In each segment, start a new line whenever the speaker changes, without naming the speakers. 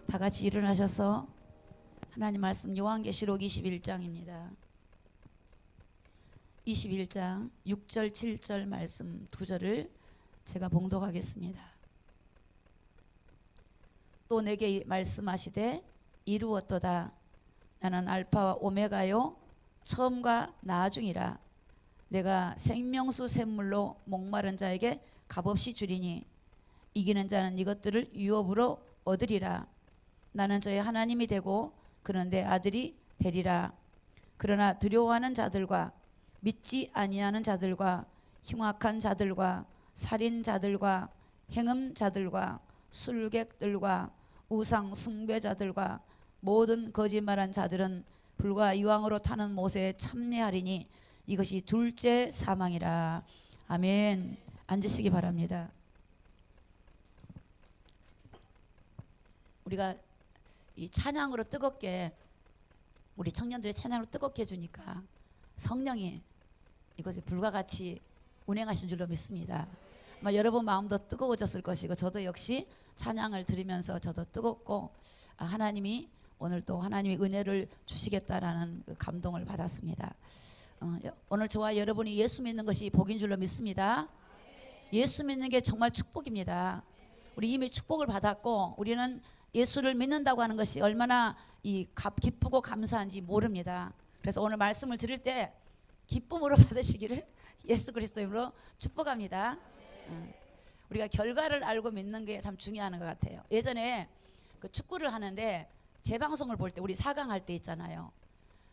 다 같이 일어나셔서 하나님 말씀 요한계시록 21장입니다. 21장 6절 7절 말씀 두 절을 제가 봉독하겠습니다. 또 내게 말씀하시되 이루었도다. 나는 알파와 오메가요 처음과 나중이라. 내가 생명수 샘물로 목마른 자에게 값없이 주리니 이기는 자는 이것들을 유업으로 얻으리라. 나는 저의 하나님이 되고 그는 내 아들이 되리라. 그러나 두려워하는 자들과 믿지 아니하는 자들과 흉악한 자들과 살인자들과 행음자들과 술객들과 우상 숭배자들과 모든 거짓말한 자들은 불과 이왕으로 타는 못에 참여하리니 이것이 둘째 사망이라. 아멘. 앉으시기 바랍니다. 우리가 이 찬양으로 뜨겁게, 우리 청년들의 찬양으로 뜨겁게 해주니까 성령이 이것이 불과 같이 운행하신 줄로 믿습니다. 아마 여러분 마음도 뜨거워졌을 것이고 저도 역시 찬양을 들으면서 저도 뜨겁고 하나님이 오늘 또 하나님의 은혜를 주시겠다라는 그 감동을 받았습니다. 오늘 저와 여러분이 예수 믿는 것이 복인 줄로 믿습니다. 예수 믿는 게 정말 축복입니다. 우리 이미 축복을 받았고 우리는 예수를 믿는다고 하는 것이 얼마나 기쁘고 감사한지 모릅니다. 그래서 오늘 말씀을 들을 때 기쁨으로 받으시기를 예수 그리스도 이름으로 축복합니다. 우리가 결과를 알고 믿는 게 참 중요한 것 같아요. 예전에 그 축구를 하는데 재방송을 볼 때 우리 4강 할 때 있잖아요.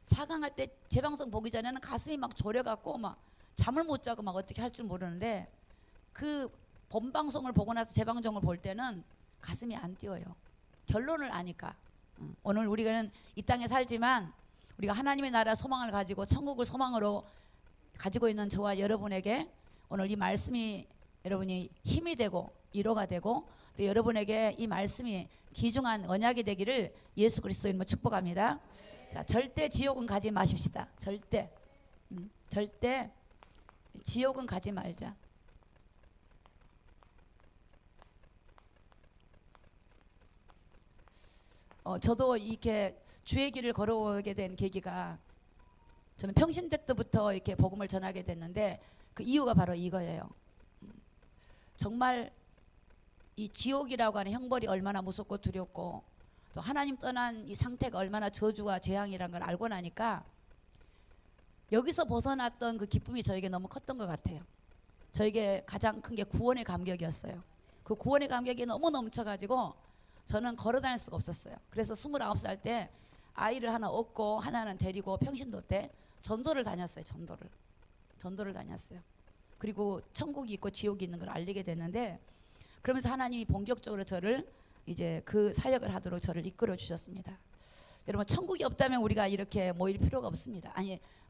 4강 할 때 재방송 보기 전에는 가슴이 막 졸여갖고 막 잠을 못 자고 막 어떻게 할 줄 모르는데 그 본방송을 보고 나서 재방송을 볼 때는 가슴이 안 뛰어요. 결론을 아니까. 오늘 우리는 이 땅에 살지만 우리가 하나님의 나라 소망을 가지고 천국을 소망으로 가지고 있는 저와 여러분에게 오늘 이 말씀이 여러분이 힘이 되고 위로가 되고 또 여러분에게 이 말씀이 귀중한 언약이 되기를 예수 그리스도 이름으로 축복합니다. 자, 절대 지옥은 가지 마십시다. 절대 지옥은 가지 말자. 저도 이렇게 주의 길을 걸어오게 된 계기가, 저는 평신대 때부터 이렇게 복음을 전하게 됐는데 그 이유가 바로 이거예요. 정말 이 지옥이라고 하는 형벌이 얼마나 무섭고 두렵고 또 하나님 떠난 이 상태가 얼마나 저주와 재앙이라는 걸 알고 나니까 여기서 벗어났던 그 기쁨이 저에게 너무 컸던 것 같아요. 저에게 가장 큰 게 구원의 감격이었어요. 그 구원의 감격이 너무 넘쳐가지고 저는 걸어 다닐 수가 없었어요. 그래서 29살 때 아이를 하나 얻고 하나는 데리고 평신도 때 전도를 다녔어요. 전도를 다녔어요. 그리고 천국이 있고 지옥이 있는 걸 알리게 됐는데, 그러면서 하나님이 본격적으로 저를 이제 그 사역을 하도록 저를 이끌어 주셨습니다. 여러분, 천국이 없다면 우리가 이렇게 모일 필요가 없습니다.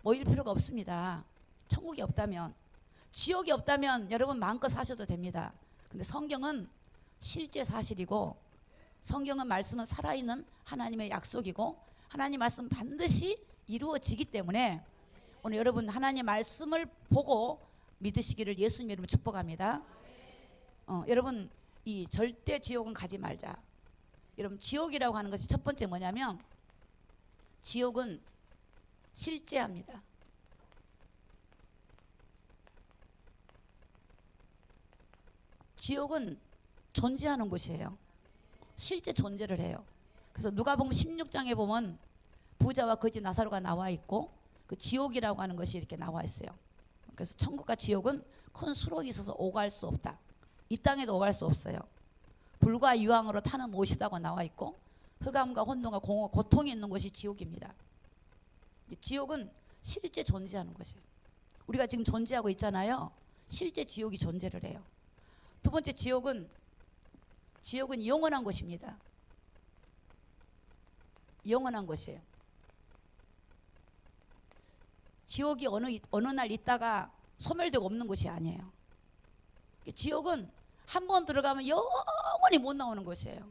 모일 필요가 없습니다. 천국이 없다면, 지옥이 없다면 여러분 마음껏 사셔도 됩니다. 근데 성경은 실제 사실이고 성경은 말씀은 살아있는 하나님의 약속이고 하나님 말씀 반드시 이루어지기 때문에 오늘 여러분 하나님 말씀을 보고 믿으시기를 예수님 이름으로 축복합니다. 여러분, 이 절대 지옥은 가지 말자. 여러분, 지옥이라고 하는 것이 첫 번째 뭐냐면 지옥은 실제합니다. 지옥은 존재하는 곳이에요. 실제 존재를 해요. 그래서 누가복음 16장에 보면 부자와 거지 나사로가 나와 있고 그 지옥이라고 하는 것이 이렇게 나와 있어요. 그래서 천국과 지옥은 큰 수록이 있어서 오갈 수 없다. 이 땅에도 오갈 수 없어요. 불과 유황으로 타는 못이다고 나와 있고 흑암과 혼돈과 공허, 고통이 있는 곳이 지옥입니다. 지옥은 실제 존재하는 것이에요. 우리가 지금 존재하고 있잖아요. 실제 지옥이 존재를 해요. 두 번째, 지옥은 영원한 곳입니다. 영원한 곳이에요. 지옥이 어느 날 있다가 소멸되고 없는 곳이 아니에요. 지옥은 한 번 들어가면 영원히 못 나오는 곳이에요.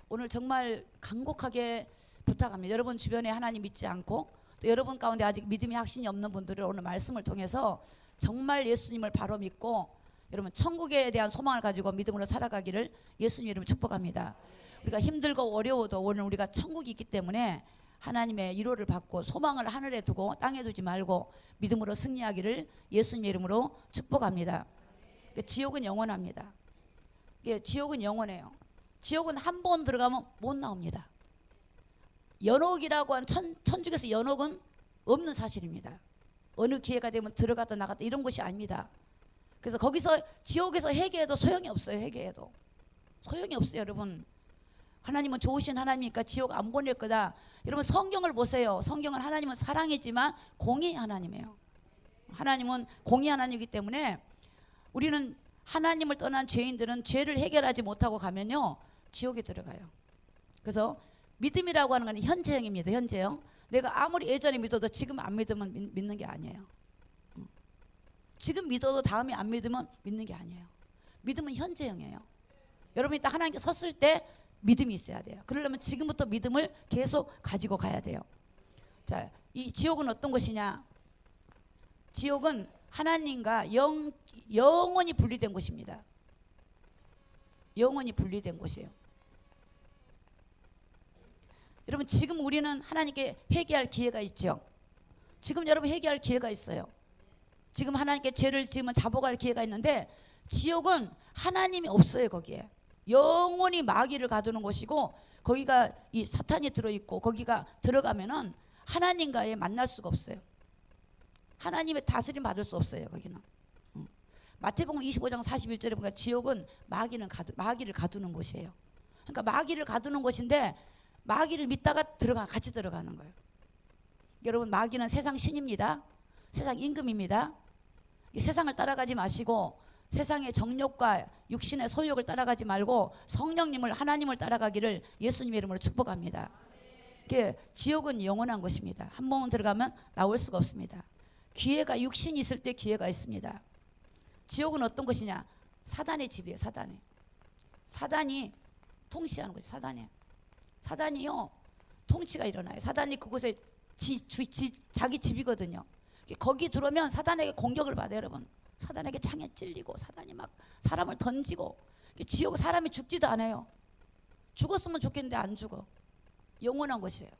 오늘 정말 간곡하게 부탁합니다. 여러분 주변에 하나님 믿지 않고 또 여러분 가운데 아직 믿음이 확신이 없는 분들을 오늘 말씀을 통해서 정말 예수님을 바로 믿고 여러분 천국에 대한 소망을 가지고 믿음으로 살아가기를 예수님 이름으로 축복합니다. 우리가 힘들고 어려워도 오늘 우리가 천국이 있기 때문에 하나님의 위로를 받고 소망을 하늘에 두고 땅에 두지 말고 믿음으로 승리하기를 예수님 이름으로 축복합니다. 지옥은 영원합니다. 지옥은 영원해요. 지옥은 한 번 들어가면 못 나옵니다. 연옥이라고 한 천국에서 연옥은 없는 사실입니다. 어느 기회가 되면 들어갔다 나갔다 이런 것이 아닙니다. 그래서 거기서 지옥에서 회개해도 소용이 없어요. 회개해도 소용이 없어요. 여러분 하나님은 좋으신 하나님이니까 지옥 안 보낼 거다. 여러분 성경을 보세요. 성경은 하나님은 사랑이지만 공의 하나님이에요. 하나님은 공의 하나님이기 때문에 우리는 하나님을 떠난 죄인들은 죄를 해결하지 못하고 가면요 지옥에 들어가요. 그래서 믿음이라고 하는 건 현재형입니다. 현재형. 내가 아무리 예전에 믿어도 지금 안 믿으면 믿는 게 아니에요. 지금 믿어도 다음에 안 믿으면 믿는 게 아니에요. 믿음은 현재형이에요. 여러분이 딱 하나님께 섰을 때 믿음이 있어야 돼요. 그러려면 지금부터 믿음을 계속 가지고 가야 돼요. 자, 이 지옥은 어떤 곳이냐? 지옥은 하나님과 영원히 분리된 곳입니다. 영원히 분리된 곳이에요. 여러분 지금 우리는 하나님께 회개할 기회가 있죠. 지금 여러분 회개할 기회가 있어요. 지금 하나님께 죄를 지으면 자복할 기회가 있는데 지옥은 하나님이 없어요. 거기에 영원히 마귀를 가두는 곳이고 거기가 이 사탄이 들어있고 거기가 들어가면은 하나님과의 만날 수가 없어요. 하나님의 다스림 받을 수 없어요. 거기는. 마태복음 25장 41절에 보니까 지옥은 마귀를 가두는 곳이에요. 그러니까 마귀를 가두는 곳인데 마귀를 믿다가 같이 들어가는 거예요. 여러분 마귀는 세상 신입니다. 세상 임금입니다. 이 세상을 따라가지 마시고 세상의 정욕과 육신의 소욕을 따라가지 말고 성령님을 하나님을 따라가기를 예수님의 이름으로 축복합니다. 지옥은 영원한 곳입니다. 한 번 들어가면 나올 수가 없습니다. 기회가 육신이 있을 때 기회가 있습니다. 지옥은 어떤 곳이냐? 사단의 집이에요. 사단이 통치하는 곳이 사단이요 통치가 일어나요. 사단이 그곳에 자기 집이거든요. 거기 들어오면 사단에게 공격을 받아요. 여러분 사단에게 창에 찔리고 사단이 막 사람을 던지고 지옥 사람이 죽지도 않아요. 죽었으면 좋겠는데 안 죽어. 영원한 곳이에요.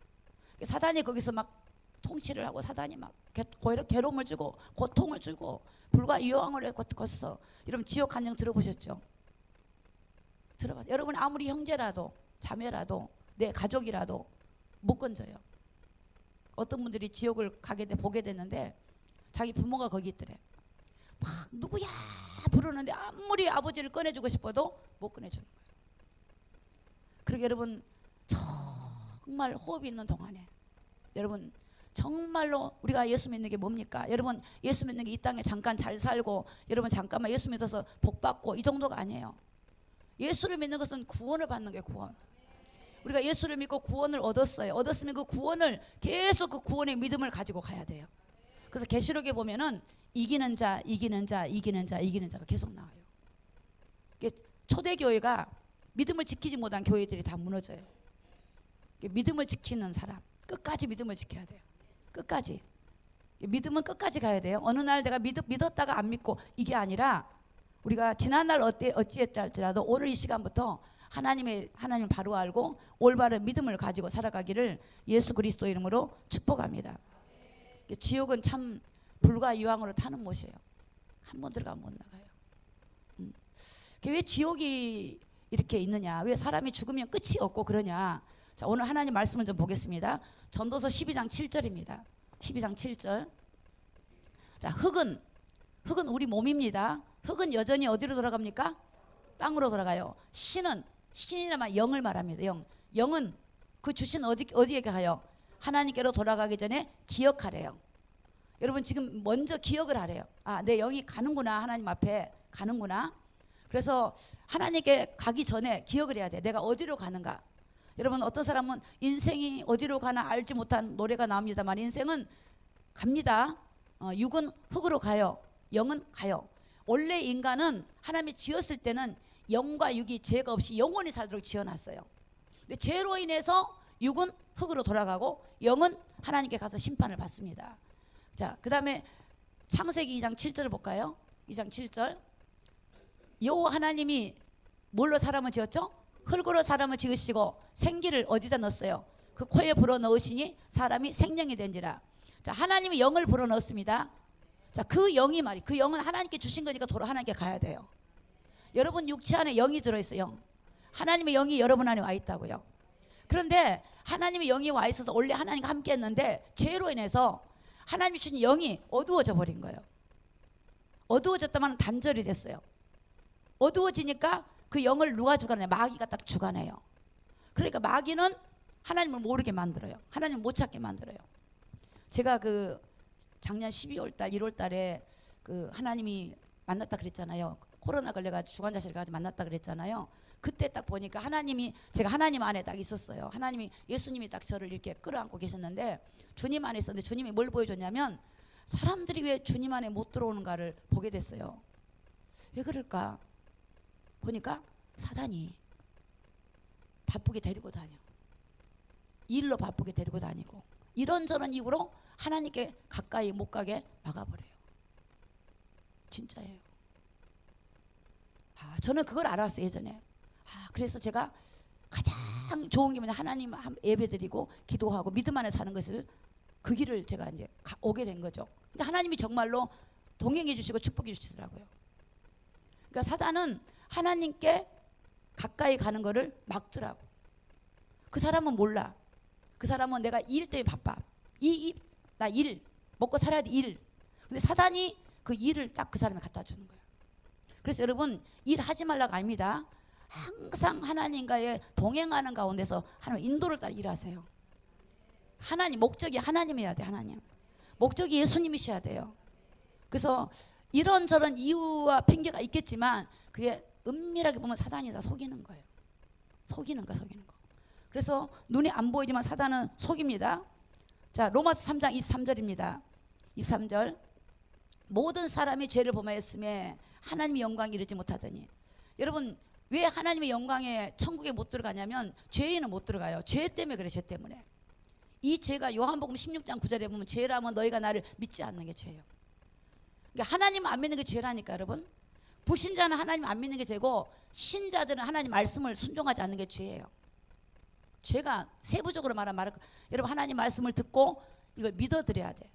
사단이 거기서 막 통치를 하고 사단이 막 괴로움을 주고 고통을 주고 불과 유황을 거쳐. 여러분 지옥 간증 들어보셨죠? 들어봤어요. 여러분 아무리 형제라도 자매라도 내 가족이라도 못 건져요. 어떤 분들이 지옥을 보게 됐는데 자기 부모가 거기 있더래. 막 누구야 부르는데 아무리 아버지를 꺼내주고 싶어도 못 꺼내주는 거예요. 그러게 여러분 정말 호흡이 있는 동안에 여러분 정말로 우리가 예수 믿는 게 뭡니까? 여러분 예수 믿는 게 이 땅에 잠깐 잘 살고 여러분 잠깐만 예수 믿어서 복 받고 이 정도가 아니에요. 예수를 믿는 것은 구원을 받는 게 구원. 우리가 예수를 믿고 구원을 얻었어요. 얻었으면 그 구원을 계속 그 구원의 믿음을 가지고 가야 돼요. 그래서 계시록에 보면은 이기는 자가 계속 나와요. 초대교회가 믿음을 지키지 못한 교회들이 다 무너져요. 믿음을 지키는 사람 끝까지 믿음을 지켜야 돼요. 끝까지 믿음은 끝까지 가야 돼요. 어느 날 내가 믿었다가 안 믿고 이게 아니라 우리가 지난날 어찌했다 할지라도 오늘 이 시간부터 하나님을 바로 알고 올바른 믿음을 가지고 살아가기를 예수 그리스도 이름으로 축복합니다. 지옥은 참 불과 이왕으로 타는 곳이에요. 한 번 들어가면 못 나가요. 왜 지옥이 이렇게 있느냐? 왜 사람이 죽으면 끝이 없고 그러냐? 자, 오늘 하나님 말씀을 좀 보겠습니다. 전도서 12장 7절입니다. 12장 7절. 자, 흙은 우리 몸입니다. 흙은 여전히 어디로 돌아갑니까? 땅으로 돌아가요. 신이나마 영을 말합니다. 영은 그 주신 어디에 가요? 하나님께로 돌아가기 전에 기억하래요. 여러분 지금 먼저 기억을 하래요. 아, 내 영이 가는구나. 하나님 앞에 가는구나. 그래서 하나님께 가기 전에 기억을 해야 돼. 내가 어디로 가는가. 여러분 어떤 사람은 인생이 어디로 가나 알지 못한 노래가 나옵니다만 인생은 갑니다. 육은 흙으로 가요. 영은 가요. 원래 인간은 하나님이 지었을 때는 영과 육이 죄가 없이 영원히 살도록 지어놨어요. 근데 죄로 인해서 육은 흙으로 돌아가고 영은 하나님께 가서 심판을 받습니다. 자, 그 다음에 창세기 2장 7절을 볼까요? 2장 7절. 여호와 하나님이 뭘로 사람을 지었죠? 흙으로 사람을 지으시고 생기를 어디다 넣었어요? 그 코에 불어 넣으시니 사람이 생명이 된지라. 자, 하나님이 영을 불어 넣었습니다. 자, 그 영이 말이, 그 영은 하나님께 주신 거니까 도로 하나님께 가야 돼요. 여러분 육체 안에 영이 들어있어요. 하나님의 영이 여러분 안에 와 있다고요. 그런데 하나님의 영이 와 있어서 원래 하나님과 함께 했는데 죄로 인해서 하나님이 주신 영이 어두워져 버린 거예요. 어두워졌다면 단절이 됐어요. 어두워지니까 그 영을 누가 주관해요? 마귀가 딱 주관해요. 그러니까 마귀는 하나님을 모르게 만들어요. 하나님을 못 찾게 만들어요. 제가 그 작년 12월 달 1월 달에 그 하나님이 만났다 그랬잖아요. 코로나 걸려가지고 주관자실 가서 만났다 그랬잖아요. 그때 딱 보니까 하나님이, 제가 하나님 안에 딱 있었어요. 하나님이, 예수님이 딱 저를 이렇게 끌어안고 계셨는데 주님 안에 있었는데 주님이 뭘 보여줬냐면 사람들이 왜 주님 안에 못 들어오는가를 보게 됐어요. 왜 그럴까? 보니까 사단이 바쁘게 데리고 다녀. 일로 바쁘게 데리고 다니고 이런저런 이유로 하나님께 가까이 못 가게 막아버려요. 진짜예요. 저는 그걸 알았어요, 예전에. 그래서 제가 가장 좋은 게 뭐냐, 하나님 예배드리고 기도하고 믿음 안에 사는 것을, 그 길을 제가 이제 오게 된 거죠. 근데 하나님이 정말로 동행해 주시고 축복해 주시더라고요. 그러니까 사단은 하나님께 가까이 가는 거를 막더라고. 그 사람은 몰라. 그 사람은 내가 일 때문에 바빠. 나 일, 먹고 살아야 돼, 일. 근데 사단이 그 일을 딱 그 사람에 갖다 주는 거예요. 그래서 여러분, 일하지 말라가 아닙니다. 항상 하나님과의 동행하는 가운데서 하나님 인도를 따라 일하세요. 하나님, 목적이 하나님이어야 돼. 하나님 목적이 예수님이셔야 돼요. 그래서 이런저런 이유와 핑계가 있겠지만 그게 은밀하게 보면 사단이 다 속이는 거예요. 속이는 거. 그래서 눈이 안 보이지만 사단은 속입니다. 자, 로마서 3장 23절입니다. 23절. 모든 사람이 죄를 범하였음에 하나님의 영광에 이르지 못하더니. 여러분, 왜 하나님의 영광에 천국에 못 들어가냐면 죄인은 못 들어가요. 죄 때문에 그래. 죄 때문에. 이 죄가 요한복음 16장 9절에 보면 죄라면 너희가 나를 믿지 않는 게 죄예요. 그러니까 하나님 안 믿는 게 죄라니까. 여러분, 불신자는 하나님 안 믿는 게 죄고 신자들은 하나님 말씀을 순종하지 않는 게 죄예요. 죄가 세부적으로 말하면 여러분, 하나님 말씀을 듣고 이걸 믿어드려야 돼.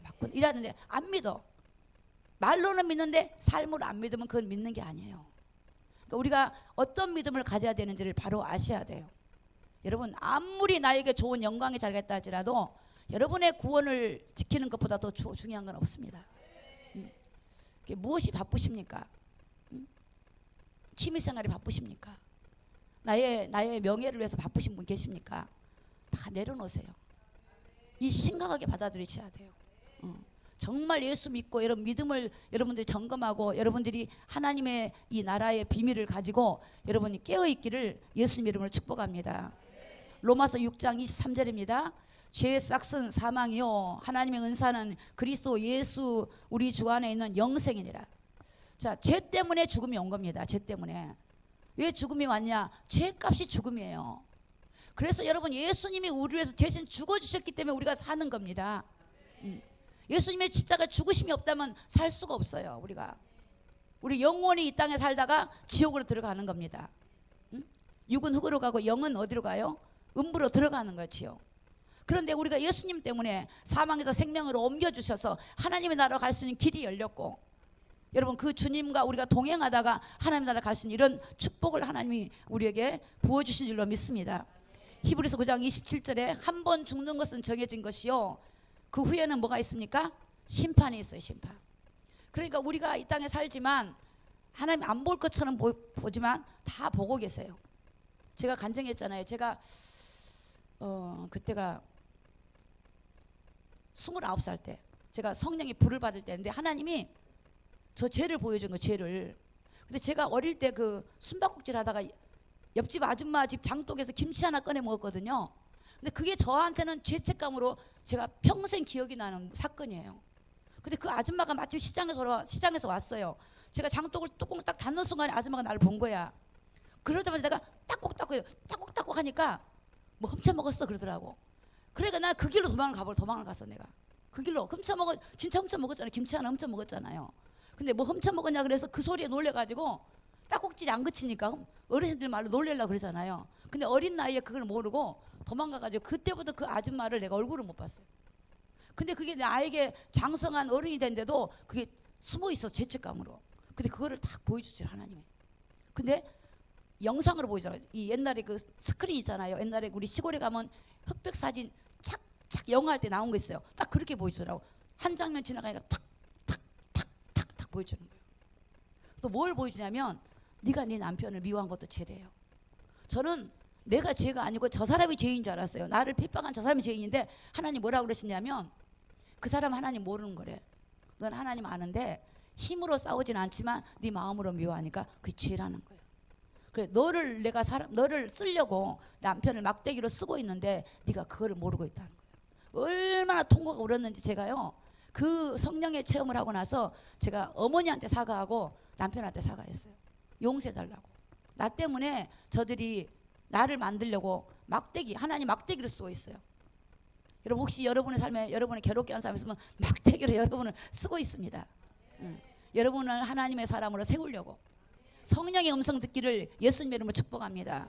맞군 이러는데 안 믿어. 말로는 믿는데 삶으로 안 믿으면 그건 믿는 게 아니에요. 그러니까 우리가 어떤 믿음을 가져야 되는지를 바로 아셔야 돼요. 여러분, 아무리 나에게 좋은 영광의 자리가 있다 할지라도 여러분의 구원을 지키는 것보다 더 중요한 건 없습니다. 무엇이 바쁘십니까? 취미생활이 바쁘십니까? 나의 명예를 위해서 바쁘신 분 계십니까? 다 내려놓으세요. 이 심각하게 받아들이셔야 돼요. 정말 예수 믿고 여러분 믿음을 여러분들이 점검하고 여러분들이 하나님의 이 나라의 비밀을 가지고 여러분이 깨어있기를 예수님 이름으로 축복합니다. 로마서 6장 23절입니다. 죄의 싹은 사망이요 하나님의 은사는 그리스도 예수 우리 주 안에 있는 영생이니라. 자, 죄 때문에 죽음이 온 겁니다. 죄 때문에. 왜 죽음이 왔냐? 죄값이 죽음이에요. 그래서 여러분, 예수님이 우리를 위해서 대신 죽어주셨기 때문에 우리가 사는 겁니다. 예수님의 십자가 죽으심이 없다면 살 수가 없어요. 우리 영원히 이 땅에 살다가 지옥으로 들어가는 겁니다. 육은 흙으로 가고 영은 어디로 가요? 음부로 들어가는 거지요. 그런데 우리가 예수님 때문에 사망에서 생명으로 옮겨주셔서 하나님의 나라로 갈 수 있는 길이 열렸고, 여러분, 그 주님과 우리가 동행하다가 하나님 나라 갈 수 있는 이런 축복을 하나님이 우리에게 부어주신 줄로 믿습니다. 히브리서 9장 27절에 한 번 죽는 것은 정해진 것이요 그 후에는 뭐가 있습니까? 심판이 있어요. 심판. 그러니까 우리가 이 땅에 살지만 하나님 안 볼 것처럼 보지만 다 보고 계세요. 제가 간증했잖아요. 제가 그때가 29살 때 제가 성령의 불을 받을 때인데 하나님이 저 죄를 보여준 거예요. 죄를. 근데 제가 어릴 때 그 숨바꼭질 하다가 옆집 아줌마 집 장독에서 김치 하나 꺼내 먹었거든요. 근데 그게 저한테는 죄책감으로 제가 평생 기억이 나는 사건이에요. 근데 그 아줌마가 마침 시장에서 왔어요. 제가 장독을 뚜껑을 딱 닫는 순간에 아줌마가 나를 본 거야. 그러자마자 내가 딱꼭 하니까 뭐 훔쳐 먹었어 그러더라고. 그러니까 나 그 길로 도망을 갔어. 내가 그 길로 진짜 훔쳐 먹었잖아요. 김치 하나 훔쳐 먹었잖아요. 근데 뭐 훔쳐 먹었냐 그래서 그 소리에 놀래가지고 딱꼭질이 안 그치니까 어르신들 말로 놀래려고 그러잖아요. 근데 어린 나이에 그걸 모르고 도망가가지고 그때부터 그 아줌마를 내가 얼굴을 못 봤어요. 근데 그게 나에게 장성한 어른이 된데도 그게 숨어 있어 죄책감으로. 근데 그거를 딱 보여주지 하나님이. 근데 영상으로 보여줘요. 이 옛날에 그 스크린 있잖아요. 옛날에 우리 시골에 가면 흑백 사진 착착 영화할 때 나온 거 있어요. 딱 그렇게 보여주더라고. 한 장면 지나가니까 탁탁탁탁탁 보여주는 거예요. 또 뭘 보여주냐면 네가 네 남편을 미워한 것도 죄래요. 저는 내가 죄가 아니고 저 사람이 죄인 줄 알았어요. 나를 핍박한 저 사람이 죄인인데 하나님 뭐라고 그러시냐면 그 사람 하나님 모르는 거래. 넌 하나님 아는데 힘으로 싸우진 않지만 네 마음으로 미워하니까 그게 죄라는 거예요. 그래 너를 내가 너를 쓰려고 남편을 막대기로 쓰고 있는데 네가 그거를 모르고 있다는 거예요. 얼마나 통곡가 울었는지 제가요. 그 성령의 체험을 하고 나서 제가 어머니한테 사과하고 남편한테 사과했어요. 용서해달라고. 나 때문에 저들이 나를 만들려고 막대기 하나님 막대기로 쓰고 있어요. 여러분 혹시 여러분의 삶에 여러분이 괴롭게 한 사람 있으면 막대기로 여러분을 쓰고 있습니다. 여러분을 하나님의 사람으로 세우려고. 성령의 음성 듣기를 예수님의 이름으로 축복합니다.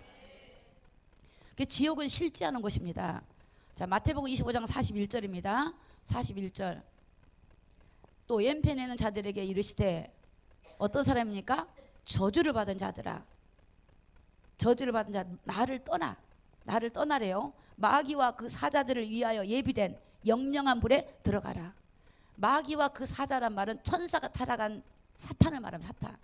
지옥은 실지하는 곳입니다. 자, 마태복음 25장 41절입니다. 41절. 또 왼편에는 자들에게 이르시되 어떤 사람입니까? 저주를 받은 자들아. 저주를 받은 자 나를 떠나래요. 마귀와 그 사자들을 위하여 예비된 영영한 불에 들어가라. 마귀와 그 사자란 말은 천사가 타락한 사탄을 말하면 사탄.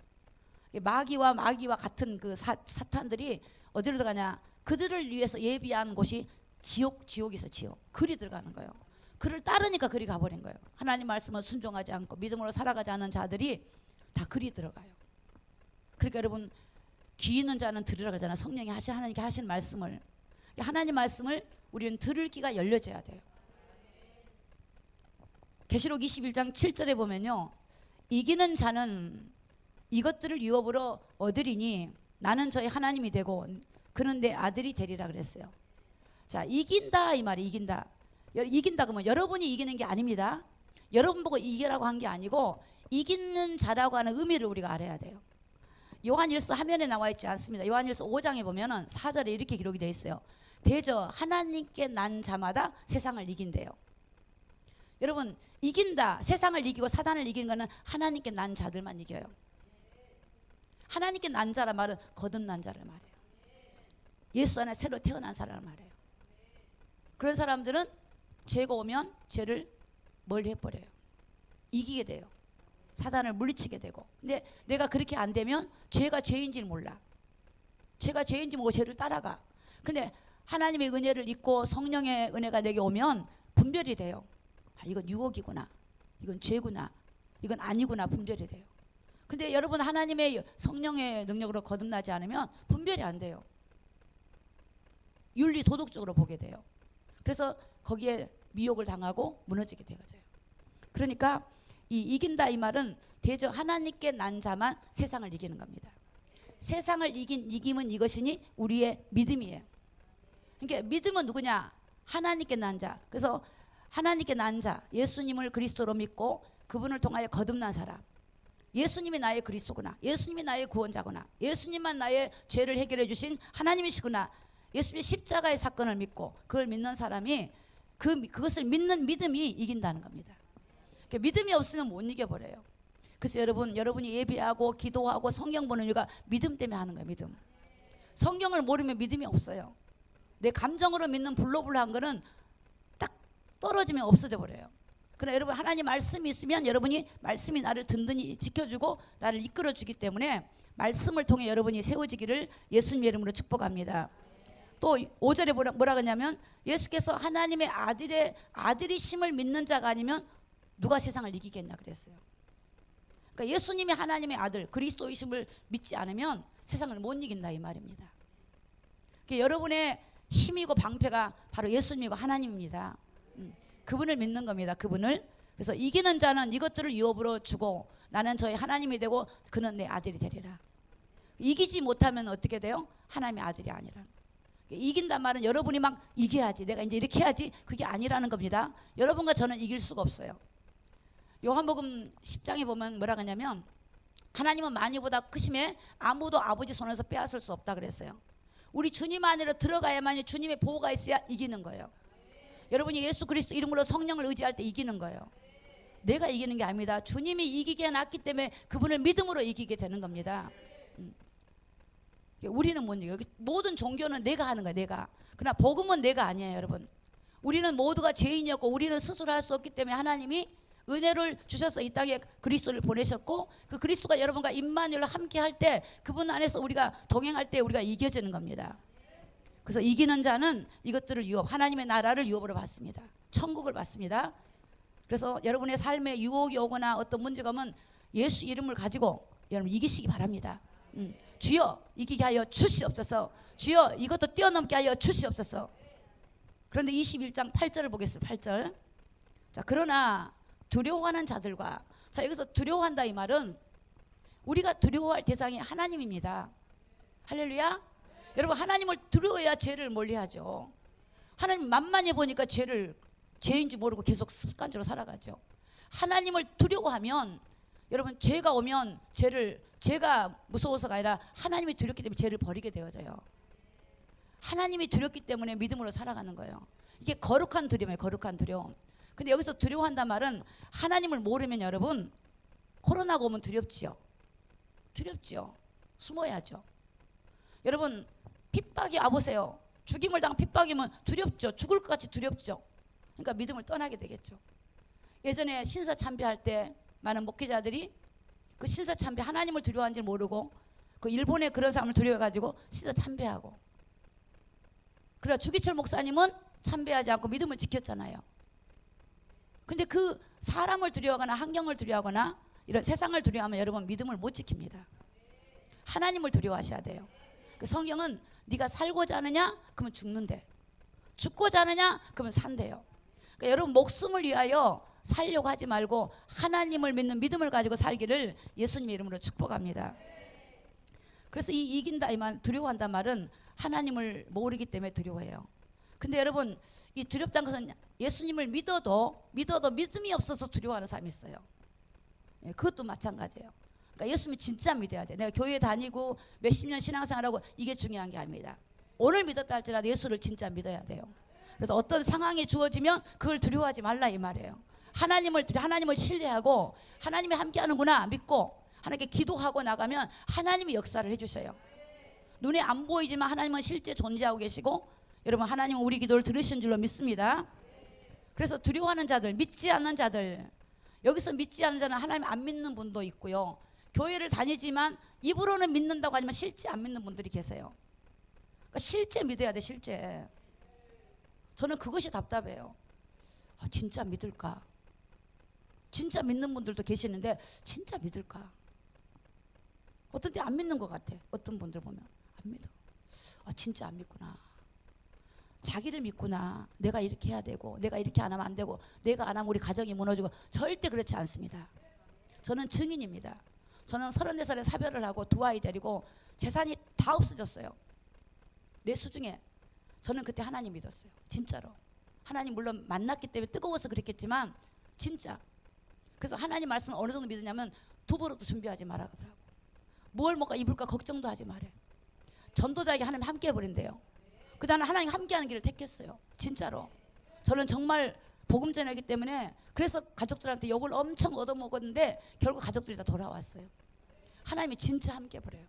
마귀와 같은 그 사탄들이 어디로 들어가냐? 그들을 위해서 예비한 곳이 지옥이 있어. 지옥. 그리 들어가는 거예요. 그를 따르니까 그리 가버린 거예요. 하나님 말씀을 순종하지 않고 믿음으로 살아가지 않는 자들이 다 그리 들어가요. 그러니까 여러분 귀 있는 자는 들으라 그러잖아요. 성령이 하나님께 하신 말씀을. 하나님 말씀을 우리는 들을 귀가 열려져야 돼요. 계시록 21장 7절에 보면요. 이기는 자는 이것들을 유업으로 얻으리니 나는 저희 하나님이 되고 그는 내 아들이 되리라 그랬어요. 자, 이긴다 이 말이 이긴다. 이긴다 그러면 여러분이 이기는 게 아닙니다. 여러분 보고 이기라고 한 게 아니고 이기는 자라고 하는 의미를 우리가 알아야 돼요. 요한일서 화면에 나와 있지 않습니다. 요한일서 5장에 보면은 4절에 이렇게 기록이 되어 있어요. 대저 하나님께 난 자마다 세상을 이긴대요. 여러분 이긴다, 세상을 이기고 사단을 이기는 거는 하나님께 난 자들만 이겨요. 하나님께 난 자란 말은 거듭난 자를 말해요. 예수 안에 새로 태어난 사람을 말해요. 그런 사람들은 죄가 오면 죄를 멀리 해버려요. 이기게 돼요. 사단을 물리치게 되고. 근데 내가 그렇게 안 되면 죄가 죄인지를 몰라. 죄가 죄인지 모르고 죄를 따라가. 근데 하나님의 은혜를 잊고 성령의 은혜가 내게 오면 분별이 돼요. 아, 이건 유혹이구나. 이건 죄구나. 이건 아니구나. 분별이 돼요. 근데 여러분 하나님의 성령의 능력으로 거듭나지 않으면 분별이 안 돼요. 윤리 도덕적으로 보게 돼요. 그래서 거기에 미혹을 당하고 무너지게 되어져요. 그러니까 이 이긴다 이 말은 대저 하나님께 난 자만 세상을 이기는 겁니다. 세상을 이김은 이것이니 우리의 믿음이에요. 그러니까 믿음은 누구냐? 하나님께 난 자. 그래서 하나님께 난 자, 예수님을 그리스도로 믿고 그분을 통하여 거듭난 사람. 예수님이 나의 그리스도구나. 예수님이 나의 구원자구나. 예수님만 나의 죄를 해결해 주신 하나님이시구나. 예수님의 십자가의 사건을 믿고 그걸 믿는 사람이 그것을 믿는 믿음이 이긴다는 겁니다. 그러니까 믿음이 없으면 못 이겨버려요. 그래서 여러분이 예배하고 기도하고 성경 보는 이유가 믿음 때문에 하는 거예요. 믿음. 성경을 모르면 믿음이 없어요. 내 감정으로 믿는 불로불로한 거는 딱 떨어지면 없어져 버려요. 그러나 여러분 하나님 말씀이 있으면 여러분이 말씀이 나를 든든히 지켜주고 나를 이끌어주기 때문에 말씀을 통해 여러분이 세워지기를 예수님 이름으로 축복합니다. 또 5절에 뭐라 그러냐면 예수께서 하나님의 아들이심을 믿는 자가 아니면 누가 세상을 이기겠냐 그랬어요. 그러니까 예수님이 하나님의 아들 그리스도이심을 믿지 않으면 세상을 못 이긴다 이 말입니다. 그러니까 여러분의 힘이고 방패가 바로 예수님이고 하나님입니다. 그분을 믿는 겁니다. 그분을. 그래서 이기는 자는 이것들을 유업으로 주고 나는 저희 하나님이 되고 그는 내 아들이 되리라. 이기지 못하면 어떻게 돼요? 하나님의 아들이 아니라. 이긴단 말은 여러분이 막 이겨야지 내가 이제 이렇게 해야지 그게 아니라는 겁니다. 여러분과 저는 이길 수가 없어요. 요한복음 10장에 보면 뭐라 하냐면 하나님은 만유보다 크심에 아무도 아버지 손에서 빼앗을 수 없다 그랬어요. 우리 주님 안으로 들어가야만 주님의 보호가 있어야 이기는 거예요. 여러분이 예수 그리스도 이름으로 성령을 의지할 때 이기는 거예요. 내가 이기는 게 아닙니다. 주님이 이기게 해놨기 때문에 그분을 믿음으로 이기게 되는 겁니다. 우리는 못 이겨요. 모든 종교는 내가 하는 거예요. 내가. 그러나 복음은 내가 아니에요. 여러분, 우리는 모두가 죄인이었고 우리는 스스로 할 수 없기 때문에 하나님이 은혜를 주셔서 이 땅에 그리스도를 보내셨고, 그 그리스도가 여러분과 임마누엘로 함께 할 때, 그분 안에서 우리가 동행할 때 우리가 이겨지는 겁니다. 그래서 이기는 자는 이것들을 유업, 하나님의 나라를 유업으로 받습니다. 천국을 받습니다. 그래서 여러분의 삶에 유혹이 오거나 어떤 문제가 오면 예수 이름을 가지고 여러분 이기시기 바랍니다. 주여 이기게 하여 주시옵소서. 주여 이것도 뛰어넘게 하여 주시옵소서. 그런데 21장 8절을 보겠습니다. 8절. 자, 그러나 두려워하는 자들과, 자, 여기서 두려워한다 이 말은 우리가 두려워할 대상이 하나님입니다. 할렐루야. 여러분, 하나님을 두려워해야 죄를 멀리하죠. 하나님 만만해 보니까 죄인 줄 모르고 계속 습관적으로 살아가죠. 하나님을 두려워하면 여러분, 죄가 오면 죄가 무서워서가 아니라 하나님이 두렵기 때문에 죄를 버리게 되어져요. 하나님이 두렵기 때문에 믿음으로 살아가는 거예요. 이게 거룩한 두려움이에요. 거룩한 두려움. 근데 여기서 두려워한단 말은 하나님을 모르면 여러분, 코로나가 오면 두렵지요. 두렵지요. 숨어야죠. 여러분, 핍박이 와보세요. 죽임을 당한 핍박이면 두렵죠. 죽을 것 같이 두렵죠. 그러니까 믿음을 떠나게 되겠죠. 예전에 신사 참배할 때 많은 목회자들이 그 신사 참배, 하나님을 두려워하는지 모르고 그 일본의 그런 사람을 두려워해가지고 신사 참배하고, 그래서 주기철 목사님은 참배하지 않고 믿음을 지켰잖아요. 근데 그 사람을 두려워하거나 환경을 두려워하거나 이런 세상을 두려워하면 여러분 믿음을 못 지킵니다. 하나님을 두려워하셔야 돼요. 그 성경은 네가 살고자 하느냐? 그러면 죽는데, 죽고자 하느냐? 그러면 산대요. 그러니까 여러분 목숨을 위하여 살려고 하지 말고 하나님을 믿는 믿음을 가지고 살기를 예수님의 이름으로 축복합니다. 그래서 이 이긴다 이 말, 두려워한다 말은 하나님을 모르기 때문에 두려워해요. 근데 여러분, 이 두렵다는 것은 예수님을 믿어도 믿음이 없어서 두려워하는 사람이 있어요. 예, 그것도 마찬가지예요. 그러니까 예수님을 진짜 믿어야 돼. 내가 교회 다니고 몇십 년 신앙생활하고 이게 중요한 게 아닙니다. 오늘 믿었다 할지라도 예수를 진짜 믿어야 돼요. 그래서 어떤 상황이 주어지면 그걸 두려워하지 말라 이 말이에요. 하나님을 신뢰하고 하나님이 함께하는구나 믿고 하나님께 기도하고 나가면 하나님이 역사를 해주셔요. 눈에 안 보이지만 하나님은 실제 존재하고 계시고, 여러분 하나님은 우리 기도를 들으신 줄로 믿습니다. 그래서 두려워하는 자들, 믿지 않는 자들, 여기서 믿지 않는 자는 하나님 안 믿는 분도 있고요, 교회를 다니지만 입으로는 믿는다고 하지만 실제 안 믿는 분들이 계세요. 그러니까 실제 믿어야 돼. 실제. 저는 그것이 답답해요. 진짜 믿을까? 진짜 믿는 분들도 계시는데 진짜 믿을까? 어떤 때 안 믿는 것 같아. 어떤 분들 보면 안 믿어. 진짜 안 믿구나. 자기를 믿구나. 내가 이렇게 해야 되고 내가 이렇게 안 하면 안 되고 내가 안 하면 우리 가정이 무너지고, 절대 그렇지 않습니다. 저는 증인입니다. 저는 34살에 사별을 하고 두 아이 데리고 재산이 다 없어졌어요. 내 수중에. 저는 그때 하나님 믿었어요. 진짜로. 하나님 물론 만났기 때문에 뜨거워서 그랬겠지만 진짜. 그래서 하나님 말씀을 어느 정도 믿으냐면 두부로도 준비하지 말라 그러더라고. 뭘 먹을까 입을까 걱정도 하지 말래. 전도자에게 하나님 함께 해버린대요. 그 다음에 하나님 함께하는 길을 택했어요. 진짜로. 저는 정말 복음 전하기 때문에, 그래서 가족들한테 욕을 엄청 얻어먹었는데 결국 가족들이 다 돌아왔어요. 하나님이 진짜 함께 해버려요.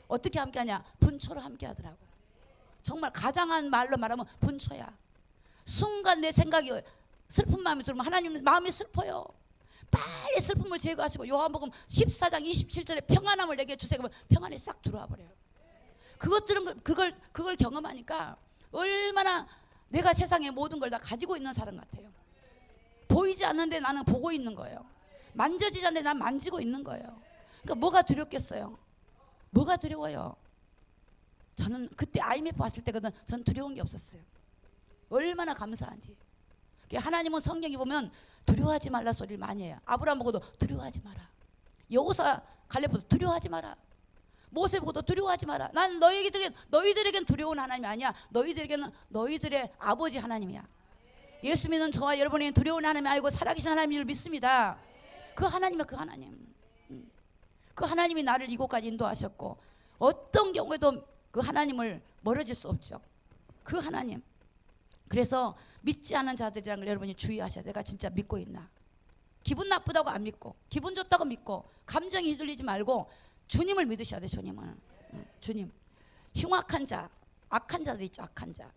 어떻게 함께하냐? 분초로 함께하더라고. 정말 가장한 말로 말하면 분초야. 순간 내 생각이 슬픈 마음이 들면 하나님 마음이 슬퍼요. 빨리 슬픔을 제거하시고 요한복음 14장 27절에 평안함을 내게 주세요. 그러면 평안이 싹 들어와 버려요. 그걸 경험하니까 얼마나 내가 세상의 모든 걸 다 가지고 있는 사람 같아요. 보이지 않는데 나는 보고 있는 거예요. 만져지지 않는데 난 만지고 있는 거예요. 그러니까 뭐가 두렵겠어요? 뭐가 두려워요? 저는 그때 IMF 왔을 때거든. 전 두려운 게 없었어요. 얼마나 감사한지. 하나님은 성경에 보면 두려워하지 말라 소리를 많이 해요. 아브라함 보고도 두려워하지 마라. 여호사 갈렙보다 두려워하지 마라. 모세 보고도 두려워하지 마라. 난 너희들에겐 두려운 하나님이 아니야. 너희들에게는 너희들의 아버지 하나님이야. 예수 믿는 저와 여러분이 두려운 하나님이 아니고 살아계신 하나님을 믿습니다. 그 하나님은 그 하나님. 그 하나님이 나를 이곳까지 인도하셨고 어떤 경우에도 그 하나님을 멀어질 수 없죠. 그 하나님. 그래서 믿지 않은 자들이라는 걸 여러분이 주의하셔야 돼요. 내가 진짜 믿고 있나. 기분 나쁘다고 안 믿고 기분 좋다고 믿고 감정이 휘둘리지 말고 주님을 믿으셔야 돼요. 주님을. 주님. 흉악한 자, 악한 자들 있죠. 악한 자,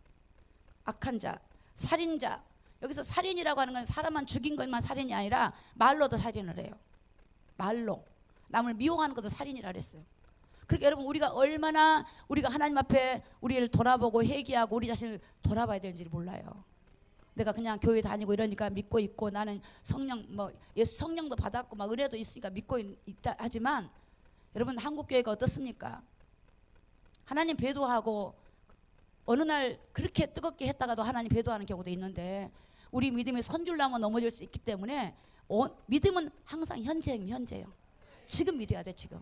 악한 자, 살인자. 여기서 살인이라고 하는 건 사람만 죽인 것만 살인이 아니라 말로도 살인을 해요. 말로 남을 미워하는 것도 살인이라 그랬어요. 그러니까 여러분 우리가 얼마나 우리가 하나님 앞에 우리를 돌아보고 회개하고 우리 자신을 돌아봐야 되는지를 몰라요. 내가 그냥 교회 다니고 이러니까 믿고 있고 나는 성령 뭐 예수 성령도 받았고 막 은혜도 있으니까 믿고 있다 하지만 여러분 한국 교회가 어떻습니까? 하나님 배도하고 어느 날 그렇게 뜨겁게 했다가도 하나님 배도하는 경우도 있는데 우리 믿음이 선줄나면 넘어질 수 있기 때문에 믿음은 항상 현재예요. 지금 믿어야 돼. 지금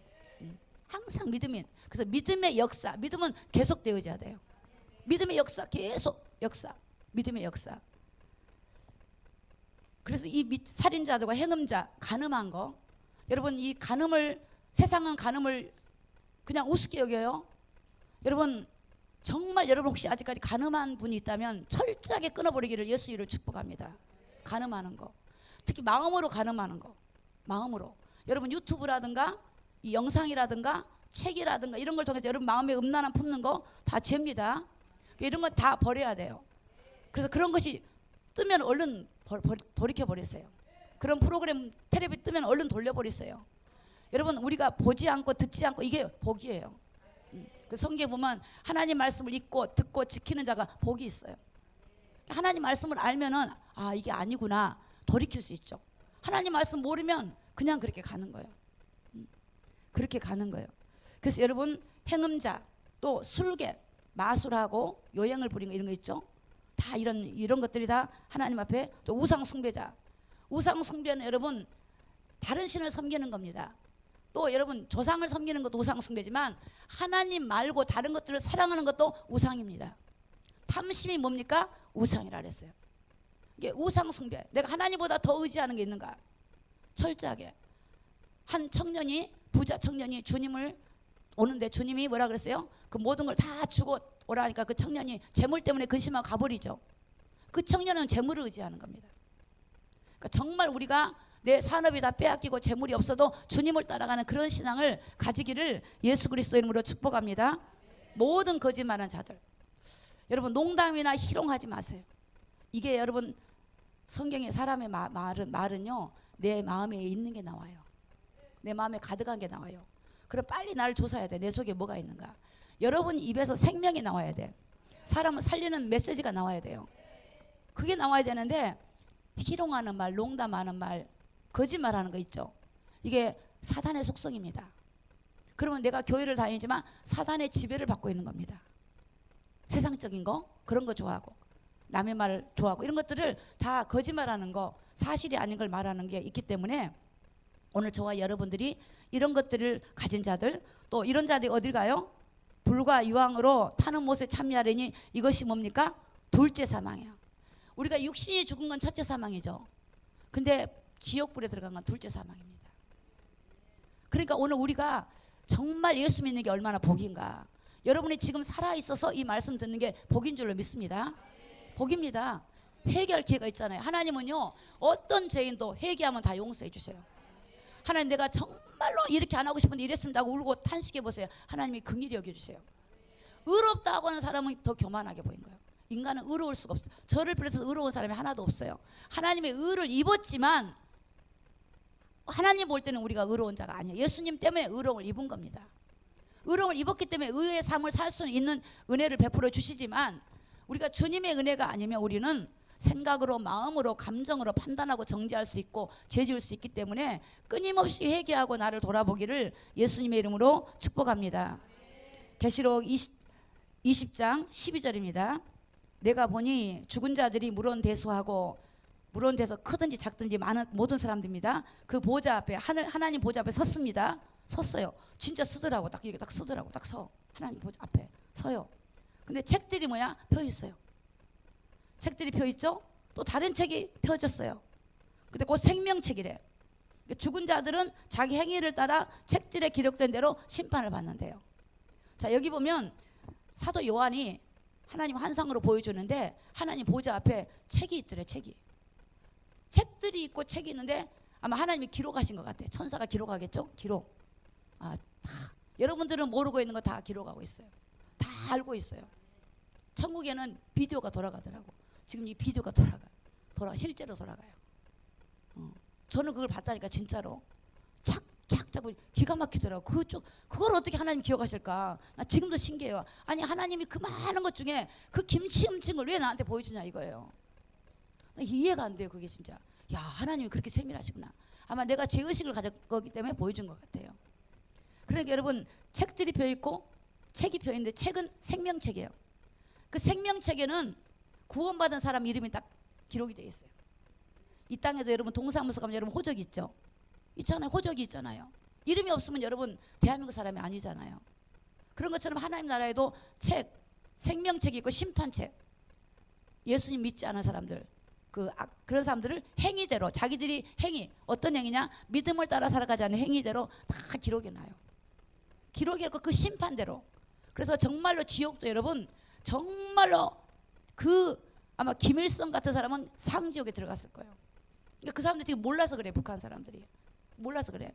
항상 믿음인. 그래서 믿음의 역사, 믿음은 계속 되어져야 돼요. 믿음의 역사, 계속 역사, 믿음의 역사. 그래서 이 살인자들과 행음자, 간음한 거, 여러분 이 간음을 세상은 간음을 그냥 우습게 여겨요. 여러분 정말 여러분 혹시 아직까지 간음한 분이 있다면 철저하게 끊어버리기를 예수 이름으로 축복합니다. 간음하는 거, 특히 마음으로 간음하는 거, 마음으로. 여러분 유튜브라든가 이 영상이라든가 책이라든가 이런 걸 통해서 여러분 마음에 음란함 품는 거 다 죄입니다. 이런 거 다 버려야 돼요. 그래서 그런 것이 뜨면 얼른 돌이켜버리세요. 그런 프로그램 텔레비 뜨면 얼른 돌려버리세요. 여러분 우리가 보지 않고 듣지 않고 이게 복이에요. 그 성경에 보면 하나님 말씀을 읽고 듣고 지키는 자가 복이 있어요. 하나님 말씀을 알면은 아 이게 아니구나 돌이킬 수 있죠. 하나님 말씀 모르면 그냥 그렇게 가는 거예요. 그렇게 가는 거예요. 그래서 여러분 행음자 또 술개 마술하고 요행을 부리는 거 이런 거 있죠. 다 이런 것들이 다 하나님 앞에 또 우상 숭배자. 우상 숭배는 여러분 다른 신을 섬기는 겁니다. 또 여러분 조상을 섬기는 것도 우상 숭배지만 하나님 말고 다른 것들을 사랑하는 것도 우상입니다. 탐심이 뭡니까? 우상이라 그랬어요. 이게 우상 숭배. 내가 하나님보다 더 의지하는 게 있는가? 철저하게. 한 청년이 부자 청년이 주님을 오는데 주님이 뭐라 그랬어요? 그 모든 걸 다 주고 오라니까 그 청년이 재물 때문에 근심하고 가버리죠. 그 청년은 재물을 의지하는 겁니다. 그러니까 정말 우리가 내 산업이 다 빼앗기고 재물이 없어도 주님을 따라가는 그런 신앙을 가지기를 예수 그리스도 이름으로 축복합니다. 모든 거짓말하는 자들. 여러분 농담이나 희롱하지 마세요. 이게 여러분 성경의 사람의 말은요 내 마음에 있는 게 나와요. 내 마음에 가득한 게 나와요. 그럼 빨리 나를 조사해야 돼. 내 속에 뭐가 있는가. 여러분 입에서 생명이 나와야 돼. 사람을 살리는 메시지가 나와야 돼요. 그게 나와야 되는데 희롱하는 말, 농담하는 말, 거짓말하는 거 있죠. 이게 사단의 속성입니다. 그러면 내가 교회를 다니지만 사단의 지배를 받고 있는 겁니다. 세상적인 거 그런 거 좋아하고 남의 말을 좋아하고 이런 것들을 다 거짓말하는 거 사실이 아닌 걸 말하는 게 있기 때문에 오늘 저와 여러분들이 이런 것들을 가진 자들 또 이런 자들이 어딜 가요? 불과 유황으로 타는 못에 참여하려니 이것이 뭡니까? 둘째 사망이에요. 우리가 육신이 죽은 건 첫째 사망이죠. 근데 지옥불에 들어간 건 둘째 사망입니다. 그러니까 오늘 우리가 정말 예수 믿는 게 얼마나 복인가. 여러분이 지금 살아있어서 이 말씀 듣는 게 복인 줄로 믿습니다. 복입니다. 회개할 기회가 있잖아요. 하나님은요 어떤 죄인도 회개하면 다 용서해 주세요. 하나님 내가 정말로 이렇게 안 하고 싶은데 이랬습니다 하고 울고 탄식해 보세요. 하나님이 긍휼히 여겨주세요. 의롭다고 하는 사람은 더 교만하게 보인 거예요. 인간은 의로울 수가 없어요. 저를 비롯해서 의로운 사람이 하나도 없어요. 하나님의 의를 입었지만 하나님 볼 때는 우리가 의로운 자가 아니에요. 예수님 때문에 의로움을 입은 겁니다. 의로움을 입었기 때문에 의의 삶을 살 수 있는 은혜를 베풀어 주시지만 우리가 주님의 은혜가 아니면 우리는 생각으로 마음으로 감정으로 판단하고 정죄할 수 있고 죄 지을 수 있기 때문에 끊임없이 회개하고 나를 돌아보기를 예수님의 이름으로 축복합니다. 계시록 20장 12절입니다. 내가 보니 죽은 자들이 물론대소하고 물론대소 크든지 작든지 많은 모든 사람들입니다. 그 보좌 앞에 하나님 보좌 앞에 섰습니다. 섰어요. 진짜 서더라고. 딱 이렇게 딱 서더라고. 딱 서. 하나님 보좌 앞에 서요. 근데 책들이 뭐야? 펴 있어요. 책들이 펴 있죠? 또 다른 책이 펴졌어요. 근데 그 생명책이래. 죽은 자들은 자기 행위를 따라 책들에 기록된 대로 심판을 받는데요. 자, 여기 보면 사도 요한이 하나님 환상으로 보여주는데 하나님 보좌 앞에 책이 있더래. 책들이 있고 책이 있는데 아마 하나님이 기록하신 것 같아요. 천사가 기록하겠죠? 기록. 다 여러분들은 모르고 있는 거 다 기록하고 있어요. 다 알고 있어요. 천국에는 비디오가 돌아가더라고. 지금 이 비디오가 실제로 돌아가요. 저는 그걸 봤다니까 진짜로. 착착 기가 막히더라고. 그걸 어떻게 하나님 기억하실까? 나 지금도 신기해요. 아니 하나님이 그 많은 것 중에 그 김치 음식을 왜 나한테 보여주냐 이거예요. 나 이해가 안 돼요. 그게 진짜. 야, 하나님이 그렇게 세밀하시구나. 아마 내가 죄의식을 가졌기 때문에 보여준 것 같아요. 그러니까 여러분 책들이 펴있고 책이 펴있는데 책은 생명책이에요. 그 생명책에는 구원받은 사람 이름이 딱 기록이 되어 있어요. 이 땅에도 여러분 동사무소 가면 여러분 호적이 있죠. 있잖아요. 호적이 있잖아요. 이름이 없으면 여러분 대한민국 사람이 아니잖아요. 그런 것처럼 하나님 나라에도 책, 생명책이 있고 심판책. 예수님 믿지 않은 사람들, 그런 사람들을 행위대로 자기들이 어떤 행위냐? 믿음을 따라 살아가지 않는 행위대로 다 기록해놔요. 기록해놓고 그 심판대로. 그래서 정말로 지옥도 여러분 정말로 아마 김일성 같은 사람은 상지옥에 들어갔을 거예요. 그러니까 그 사람들 지금 몰라서 그래. 북한 사람들이 몰라서 그래.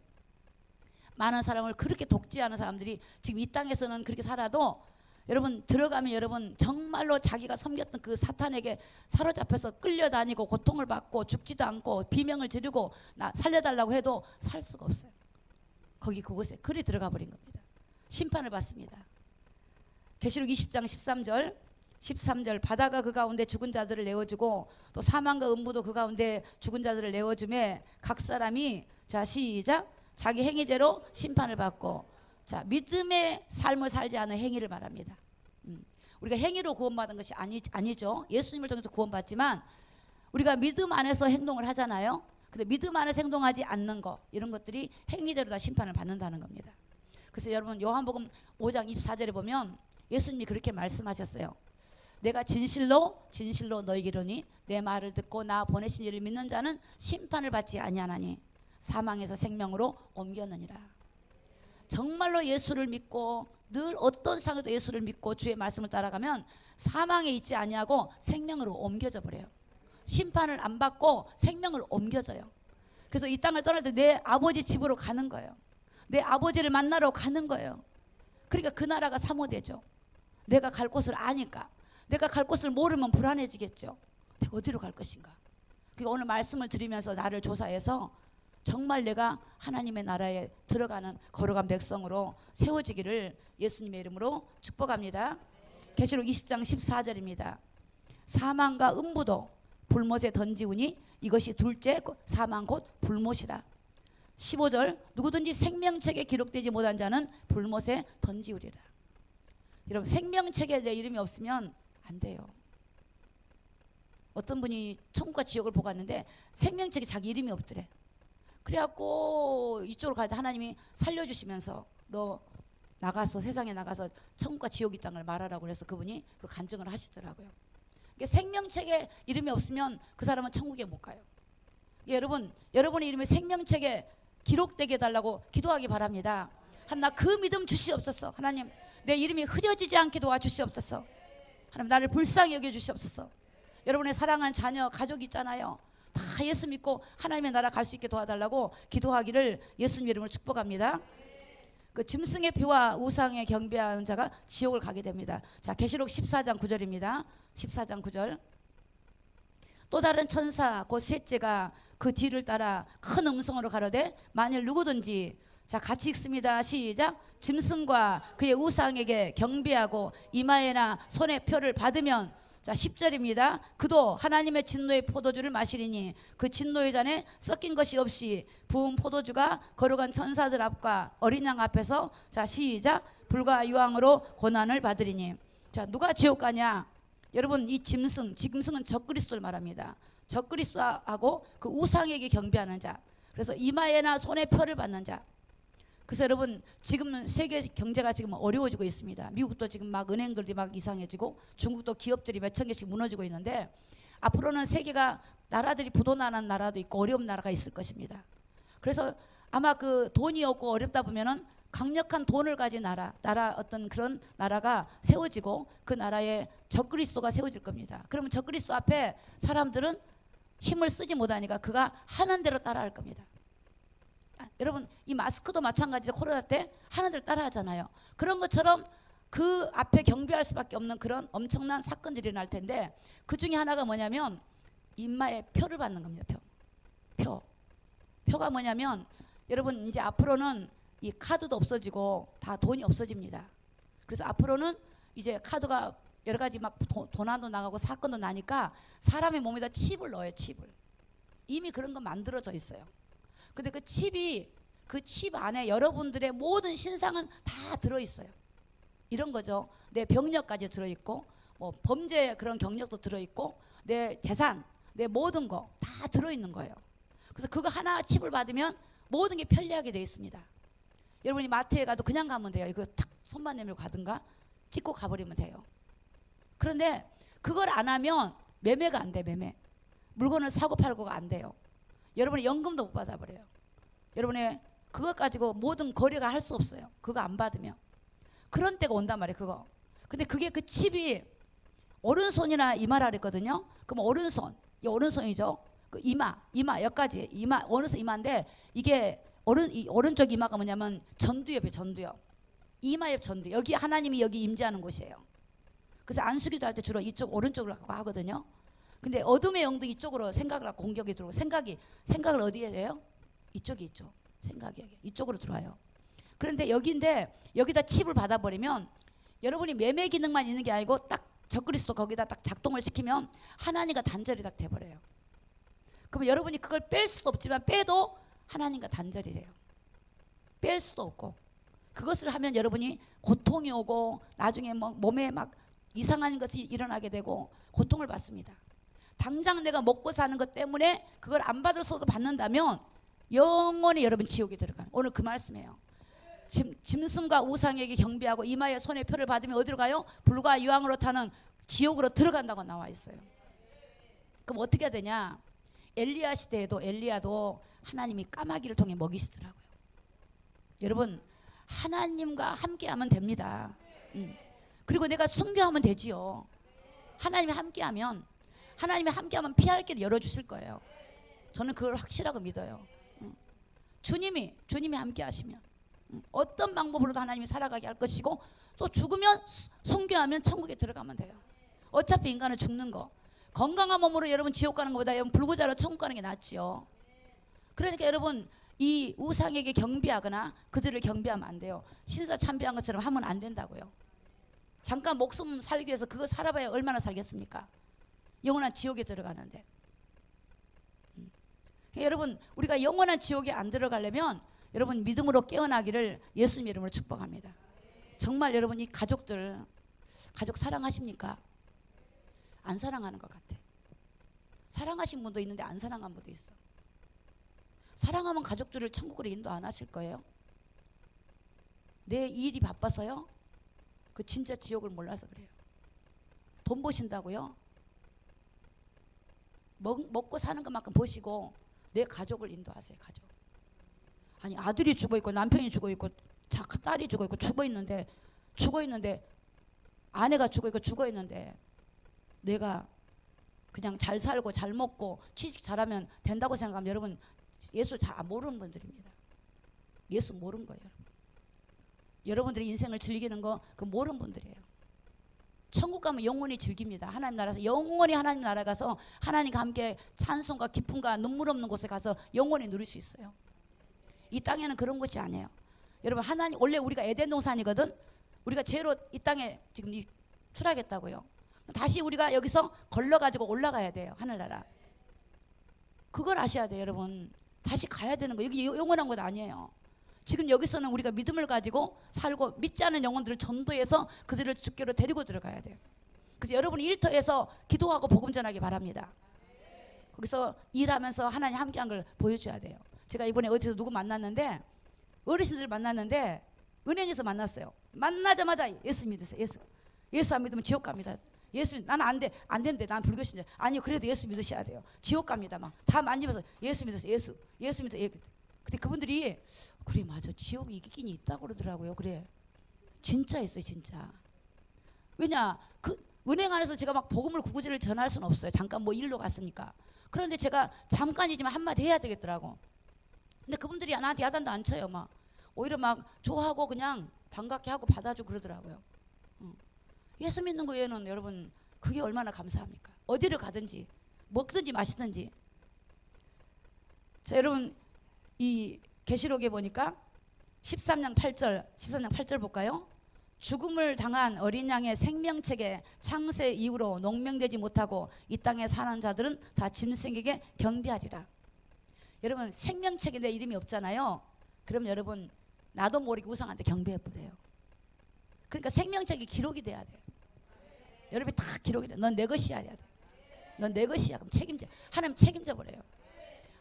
많은 사람을 그렇게 독재하는 사람들이 지금 이 땅에서는 그렇게 살아도 여러분 들어가면 여러분 정말로 자기가 섬겼던 그 사탄에게 사로잡혀서 끌려다니고 고통을 받고 죽지도 않고 비명을 지르고 나 살려달라고 해도 살 수가 없어요. 그곳에 그리 들어가 버린 겁니다. 심판을 받습니다. 계시록 20장 13절 바다가 그 가운데 죽은 자들을 내어주고 또 사망과 음부도 그 가운데 죽은 자들을 내어주매 각 사람이 자 시작 자기 행위대로 심판을 받고 자 믿음의 삶을 살지 않은 행위를 말합니다. 우리가 행위로 구원받은 것이 아니죠. 예수님을 통해서 구원받지만 우리가 믿음 안에서 행동을 하잖아요. 근데 믿음 안에서 행동하지 않는 거 이런 것들이 행위대로 다 심판을 받는다는 겁니다. 그래서 여러분 요한복음 5장 24절에 보면 예수님이 그렇게 말씀하셨어요. 내가 진실로 너희에게 이르노니 내 말을 듣고 나 보내신 이를 믿는 자는 심판을 받지 아니하나니 사망에서 생명으로 옮겼느니라. 정말로 예수를 믿고 늘 어떤 상황에도 예수를 믿고 주의 말씀을 따라가면 사망에 있지 아니하고 생명으로 옮겨져 버려요. 심판을 안 받고 생명을 옮겨져요. 그래서 이 땅을 떠날 때 내 아버지 집으로 가는 거예요. 내 아버지를 만나러 가는 거예요. 그러니까 그 나라가 사모되죠. 내가 갈 곳을 아니까. 내가 갈 곳을 모르면 불안해지겠죠. 내가 어디로 갈 것인가. 그러니까 오늘 말씀을 드리면서 나를 조사해서 정말 내가 하나님의 나라에 들어가는 거룩한 백성으로 세워지기를 예수님의 이름으로 축복합니다. 계시록 20장 14절입니다. 사망과 음부도 불못에 던지우니 이것이 둘째 사망 곧 불못이라. 15절 누구든지 생명책에 기록되지 못한 자는 불못에 던지우리라. 여러분 생명책에 내 이름이 없으면 안 돼요. 어떤 분이 천국과 지옥을 보고 왔는데 생명책에 자기 이름이 없더래. 그래갖고 이쪽으로 가야 돼. 하나님이 살려주시면서 너 나가서 세상에 나가서 천국과 지옥 이 땅을 말하라고 그래서 그분이 그 간증을 하시더라고요. 그러니까 생명책에 이름이 없으면 그 사람은 천국에 못 가요. 그러니까 여러분의 이름이 생명책에 기록되게 해달라고 기도하기 바랍니다. 하나님 나 그 믿음 주시옵소서. 하나님 내 이름이 흐려지지 않게 도와주시옵소서. 하나님 나를 불쌍히 여겨주시옵소서. 여러분의 사랑하는 자녀 가족 있잖아요. 다 예수 믿고 하나님의 나라 갈 수 있게 도와달라고 기도하기를 예수님 이름으로 축복합니다. 그 짐승의 표와 우상에 경배하는 자가 지옥을 가게 됩니다. 자 계시록 14장 9절입니다. 14장 9절 또 다른 천사 곧 셋째가 그 뒤를 따라 큰 음성으로 가로되 만일 누구든지 자 같이 읽습니다. 시작. 짐승과 그의 우상에게 경배하고 이마에나 손에 표를 받으면 자 10절입니다. 그도 하나님의 진노의 포도주를 마시리니 그 진노의 잔에 섞인 것이 없이 부은 포도주가 거룩한 천사들 앞과 어린 양 앞에서 자 시작. 불과 유황으로 고난을 받으리니. 자 누가 지옥 가냐. 여러분 이 짐승은 적그리스도를 말합니다. 적그리스도하고 그 우상에게 경배하는 자. 그래서 이마에나 손에 표를 받는 자. 그래서 여러분 지금 세계 경제가 지금 어려워지고 있습니다. 미국도 지금 막 은행들이 막 이상해지고 중국도 기업들이 몇천 개씩 무너지고 있는데 앞으로는 세계가 나라들이 부도나는 나라도 있고 어려운 나라가 있을 것입니다. 그래서 아마 그 돈이 없고 어렵다 보면은 강력한 돈을 가진 나라 어떤 그런 나라가 세워지고 그 나라에 적그리스도가 세워질 겁니다. 그러면 적그리스도 앞에 사람들은 힘을 쓰지 못하니까 그가 하는 대로 따라할 겁니다. 여러분 이 마스크도 마찬가지죠. 코로나 때 하는 대로 따라하잖아요. 그런 것처럼 그 앞에 경배할 수밖에 없는 그런 엄청난 사건들이 일어날 텐데 그 중에 하나가 뭐냐면 인마의 표를 받는 겁니다. 표가 뭐냐면 여러분 이제 앞으로는 이 카드도 없어지고 다 돈이 없어집니다. 그래서 앞으로는 이제 카드가 여러 가지 막 도난도 나가고 사건도 나니까 사람의 몸에다 칩을 넣어요. 칩을. 이미 그런 거 만들어져 있어요. 근데 그 칩이 그 칩 안에 여러분들의 모든 신상은 다 들어있어요. 이런 거죠. 내 병력까지 들어있고 뭐 범죄 그런 경력도 들어있고 내 재산 내 모든 거 다 들어있는 거예요. 그래서 그거 하나 칩을 받으면 모든 게 편리하게 되어 있습니다. 여러분이 마트에 가도 그냥 가면 돼요. 이거 탁 손만 내밀고 가든가 찍고 가버리면 돼요. 그런데 그걸 안 하면 매매가 안 돼. 매매. 물건을 사고 팔고가 안 돼요. 여러분의 연금도 못 받아버려요. 여러분의 그것 가지고 모든 거래가 할 수 없어요. 그거 안 받으면. 그런 때가 온단 말이에요. 그거. 근데 그게 그 칩이 오른손이나 이마라 그랬거든요. 그럼 오른손, 이 오른손이죠. 그 이마 여기까지 이마 오른손 이마인데 이게 이 오른쪽 이마가 뭐냐면 전두엽이에요. 전두엽. 이마옆 전두. 여기 하나님이 여기 임재하는 곳이에요. 그래서 안수기도 할 때 주로 이쪽 오른쪽으로 갖고 하거든요. 근데 어둠의 영도 이쪽으로 생각을 하고 공격이 들어오고 생각을 어디에 해요? 이쪽이 있죠. 생각이 여기 이쪽으로 들어와요. 그런데 여기인데 여기다 칩을 받아버리면 여러분이 매매 기능만 있는 게 아니고 딱 적그리스도 거기다 딱 작동을 시키면 하나님과 단절이 딱 돼버려요. 그러면 여러분이 그걸 뺄 수도 없지만 빼도 하나님과 단절이 돼요. 뺄 수도 없고 그것을 하면 여러분이 고통이 오고 나중에 뭐 몸에 막 이상한 것이 일어나게 되고 고통을 받습니다. 당장 내가 먹고 사는 것 때문에 그걸 안 받았어도 받는다면 영원히 여러분 지옥에 들어가는 오늘 그 말씀이에요. 짐승과 우상에게 경배하고 이마에 손에 표를 받으면 어디로 가요? 불과 유황으로 타는 지옥으로 들어간다고 나와 있어요. 그럼 어떻게 해야 되냐? 엘리야 시대에도 엘리야도 하나님이 까마귀를 통해 먹이시더라고요. 여러분 하나님과 함께하면 됩니다. 그리고 내가 순교하면 되지요. 하나님이 함께하면 피할 길을 열어주실 거예요. 저는 그걸 확실하고 믿어요. 주님이 함께하시면 어떤 방법으로도 하나님이 살아가게 할 것이고 또 죽으면 순교하면 천국에 들어가면 돼요. 어차피 인간은 죽는 거. 건강한 몸으로 여러분 지옥 가는 것보다 여러분 불구자로 천국 가는 게 낫지요. 그러니까 여러분 이 우상에게 경배하거나 그들을 경배하면 안 돼요. 신사 참배한 것처럼 하면 안 된다고요. 잠깐 목숨 살기 위해서 그거 살아봐야 얼마나 살겠습니까? 영원한 지옥에 들어가는데. 여러분 우리가 영원한 지옥에 안 들어가려면 여러분 믿음으로 깨어나기를 예수님 이름으로 축복합니다. 정말 여러분 이 가족 사랑하십니까? 안 사랑하는 것 같아. 사랑하신 분도 있는데 안 사랑한 분도 있어. 사랑하면 가족들을 천국으로 인도 안 하실 거예요? 내 일이 바빠서요? 그 진짜 지옥을 몰라서 그래요. 돈 버신다고요? 먹고 사는 것만큼 버시고 내 가족을 인도하세요. 가족. 아니 아들이 죽어있고 남편이 죽어있고 딸이 죽어있고 죽어있는데 아내가 죽어있고 죽어있는데 내가 그냥 잘 살고 잘 먹고 취직 잘하면 된다고 생각하면 여러분 예수 잘 모르는 분들입니다. 예수 모르는 거예요. 여러분들이 인생을 즐기는 거 그 모르는 분들이에요. 천국 가면 영원히 즐깁니다. 하나님 나라에서 영원히 하나님 나라 가서 하나님과 함께 찬송과 기쁨과 눈물 없는 곳에 가서 영원히 누릴 수 있어요. 이 땅에는 그런 것이 아니에요. 여러분 하나님 원래 우리가 에덴 동산이거든. 우리가 죄로 이 땅에 지금 출하겠다고요. 다시 우리가 여기서 걸러가지고 올라가야 돼요. 하늘나라. 그걸 아셔야 돼요. 여러분 다시 가야 되는 거. 여기 영원한 것 아니에요. 지금 여기서는 우리가 믿음을 가지고 살고 믿지 않은 영혼들을 전도해서 그들을 주께로 데리고 들어가야 돼요. 그래서 여러분이 일터에서 기도하고 복음 전하기 바랍니다. 거기서 일하면서 하나님 함께한 걸 보여줘야 돼요. 제가 이번에 어디서 누구 만났는데 어르신들 만났는데 은행에서 만났어요. 만나자마자 예수 믿으세요. 예수 안 믿으면 지옥 갑니다. 예수 나는 안 된대. 난 불교신자. 아니요 그래도 예수 믿으셔야 돼요. 지옥 갑니다. 막 다 만지면서 예수 믿으세요. 예수 믿으세요. 근데 그분들이 그래 맞아 지옥이 있긴 있다고 그러더라고요. 그래 진짜 있어요 진짜. 왜냐 그 은행 안에서 제가 막 복음을 구구절을 전할 수는 없어요. 잠깐 뭐 일로 갔으니까. 그런데 제가 잠깐이지만 한마디 해야 되겠더라고. 근데 그분들이 나한테 야단도 안 쳐요. 막 오히려 막 좋아하고 그냥 반갑게 하고 받아주고 그러더라고요. 예수 믿는 거에는 여러분 그게 얼마나 감사합니까? 어디를 가든지 먹든지 마시든지. 자 여러분 이 계시록에 보니까 13장 8절 볼까요? 죽음을 당한 어린 양의 생명책에 창세 이후로 농명되지 못하고 이 땅에 사는 자들은 다 짐승에게 경배하리라. 여러분 생명책에 내 이름이 없잖아요. 그럼 여러분 나도 모르게 우상한테 경배해버려요. 그러니까 생명책이 기록이 돼야 돼요. 여러분이 다 기록이 돼. 넌 내 것이야 해야 돼. 넌 내 것이야. 그럼 책임져. 하나님 책임져 버려요.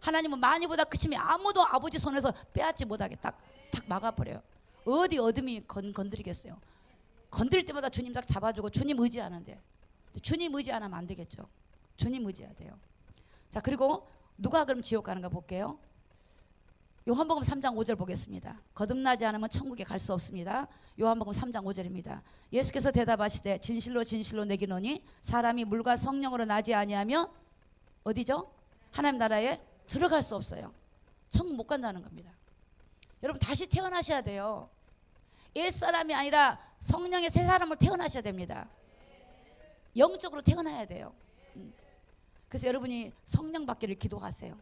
하나님은 많이보다 크시면 아무도 아버지 손에서 빼앗지 못하게 딱 막아버려요. 어디 어둠이 건드리겠어요. 건드릴 때마다 주님 딱 잡아주고 주님 의지하는데 주님 의지 안 하면 안 되겠죠. 주님 의지해야 돼요. 자 그리고 누가 그럼 지옥 가는가 볼게요. 요한복음 3장 5절 보겠습니다. 거듭나지 않으면 천국에 갈 수 없습니다. 요한복음 3장 5절입니다. 예수께서 대답하시되 진실로 진실로 내기노니 사람이 물과 성령으로 나지 아니하면 어디죠? 하나님 나라에 들어갈 수 없어요. 천국 못 간다는 겁니다. 여러분 다시 태어나셔야 돼요. 옛사람이 아니라 성령의 새 사람으로 태어나셔야 됩니다. 영적으로 태어나야 돼요. 그래서 여러분이 성령 받기를 기도하세요.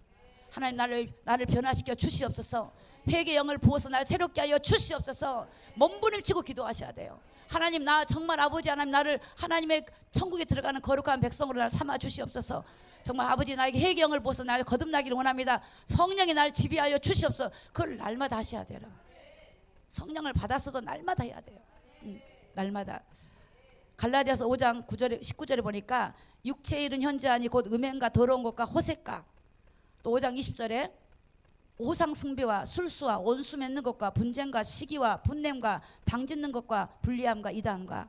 하나님 나를 변화시켜 주시옵소서. 회개 영을 부어서 나를 새롭게 하여 주시옵소서. 몸부림치고 기도하셔야 돼요. 하나님 나 정말 아버지 하나님 나를 하나님의 천국에 들어가는 거룩한 백성으로 나를 삼아 주시옵소서. 정말 아버지 나에게 회개 영을 부어서 나를 거듭나기를 원합니다. 성령이 나를 지배하여 주시옵소서. 그걸 날마다 하셔야 돼요. 성령을 받았어도 날마다 해야 돼요. 날마다. 갈라디아서 5장 9절에 19절에 보니까 육체의 일은 현저하니 곧 음행과 더러운 것과 호색과 또 5장 20절에 오상 숭배와 술수와 온수 맺는 것과 분쟁과 시기와 분냄과 당짓는 것과 불리함과 이단과.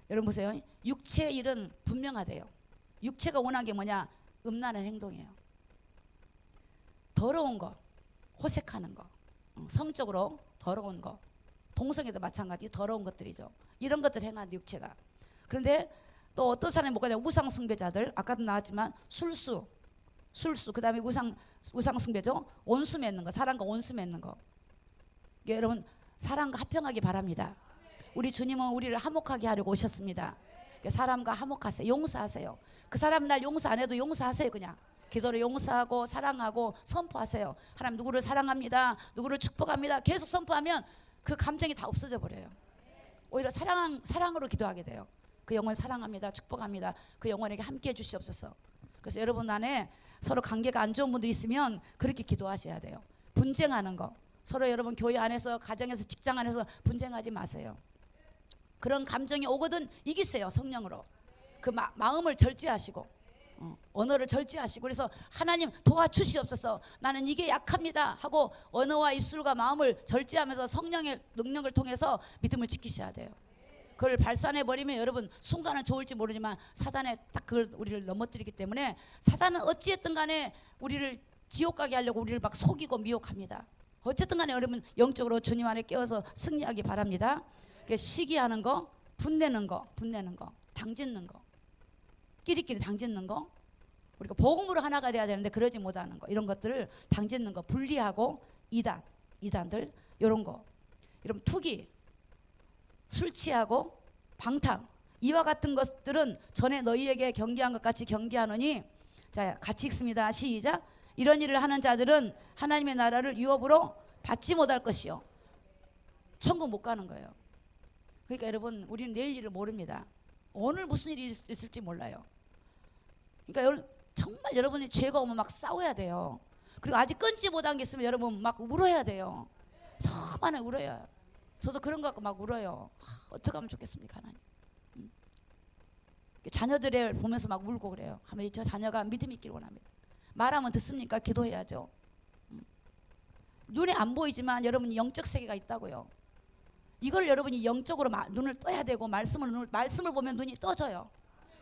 여러분 보세요. 육체의 일은 분명하대요. 육체가 원하는 게 뭐냐? 음란한 행동이에요. 더러운 거, 호색하는 거, 성적으로 더러운 거, 동성애도 마찬가지 더러운 것들이죠. 이런 것들 행하는 육체가. 그런데 또 어떤 사람이 뭐가 되냐? 우상 숭배자들, 아까도 나왔지만 술수, 그 다음에 우상 숭배죠. 온수 맺는 거, 사랑과 온수 맺는 거. 여러분 사랑과 합평하기 바랍니다. 우리 주님은 우리를 화목하게 하려고 오셨습니다. 사람과 화목하세요. 용서하세요. 그 사람 날 용서 안 해도 용서하세요. 그냥 기도로 용서하고 사랑하고 선포하세요. 하나님 누구를 사랑합니다. 누구를 축복합니다. 계속 선포하면 그 감정이 다 없어져 버려요. 오히려 사랑으로 기도하게 돼요. 그 영혼 사랑합니다. 축복합니다. 그 영혼에게 함께해 주시옵소서. 그래서 여러분 안에 서로 관계가 안 좋은 분들이 있으면 그렇게 기도하셔야 돼요. 분쟁하는 거 서로 여러분 교회 안에서 가정에서 직장 안에서 분쟁하지 마세요. 그런 감정이 오거든 이기세요. 성령으로 그 마음을 절제하시고 언어를 절제하시고 그래서 하나님 도와주시옵소서. 나는 이게 약합니다 하고 언어와 입술과 마음을 절제하면서 성령의 능력을 통해서 믿음을 지키셔야 돼요. 그걸 발산해 버리면 여러분 순간은 좋을지 모르지만 사단에 딱 그걸 우리를 넘어뜨리기 때문에 사단은 어찌했든 간에 우리를 지옥 가게 하려고 우리를 막 속이고 미혹합니다. 어쨌든 간에 여러분 영적으로 주님 안에 깨어서 승리하기 바랍니다. 시기하는 거, 분내는 거, 당짓는 거, 끼리끼리 당짓는 거, 우리가 복음으로 하나가 돼야 되는데 그러지 못하는 거, 이런 것들을 당짓는 거, 분리하고 이단들 이런 거, 여러분 투기, 술 취하고 방탕 이와 같은 것들은 전에 너희에게 경계한 것 같이 경계하노니. 자 같이 읽습니다. 시작. 이런 일을 하는 자들은 하나님의 나라를 유업으로 받지 못할 것이요 천국 못 가는 거예요. 그러니까 여러분 우리는 내일 일을 모릅니다. 오늘 무슨 일이 있을지 몰라요. 그러니까 정말 여러분이 죄가 오면 막 싸워야 돼요. 그리고 아직 끊지 못한 게 있으면 여러분 막 울어야 돼요. 너무 많이 울어요. 저도 그런 거 갖고 막 울어요. 어떻게 하면 좋겠습니까 하나님. 자녀들을 보면서 막 울고 그래요. 하면 저 자녀가 믿음이 있기를 원합니다. 말하면 듣습니까? 기도해야죠. 눈에 안 보이지만 여러분이 영적 세계가 있다고요. 이걸 여러분이 영적으로 눈을 떠야 되고 말씀을 보면 눈이 떠져요.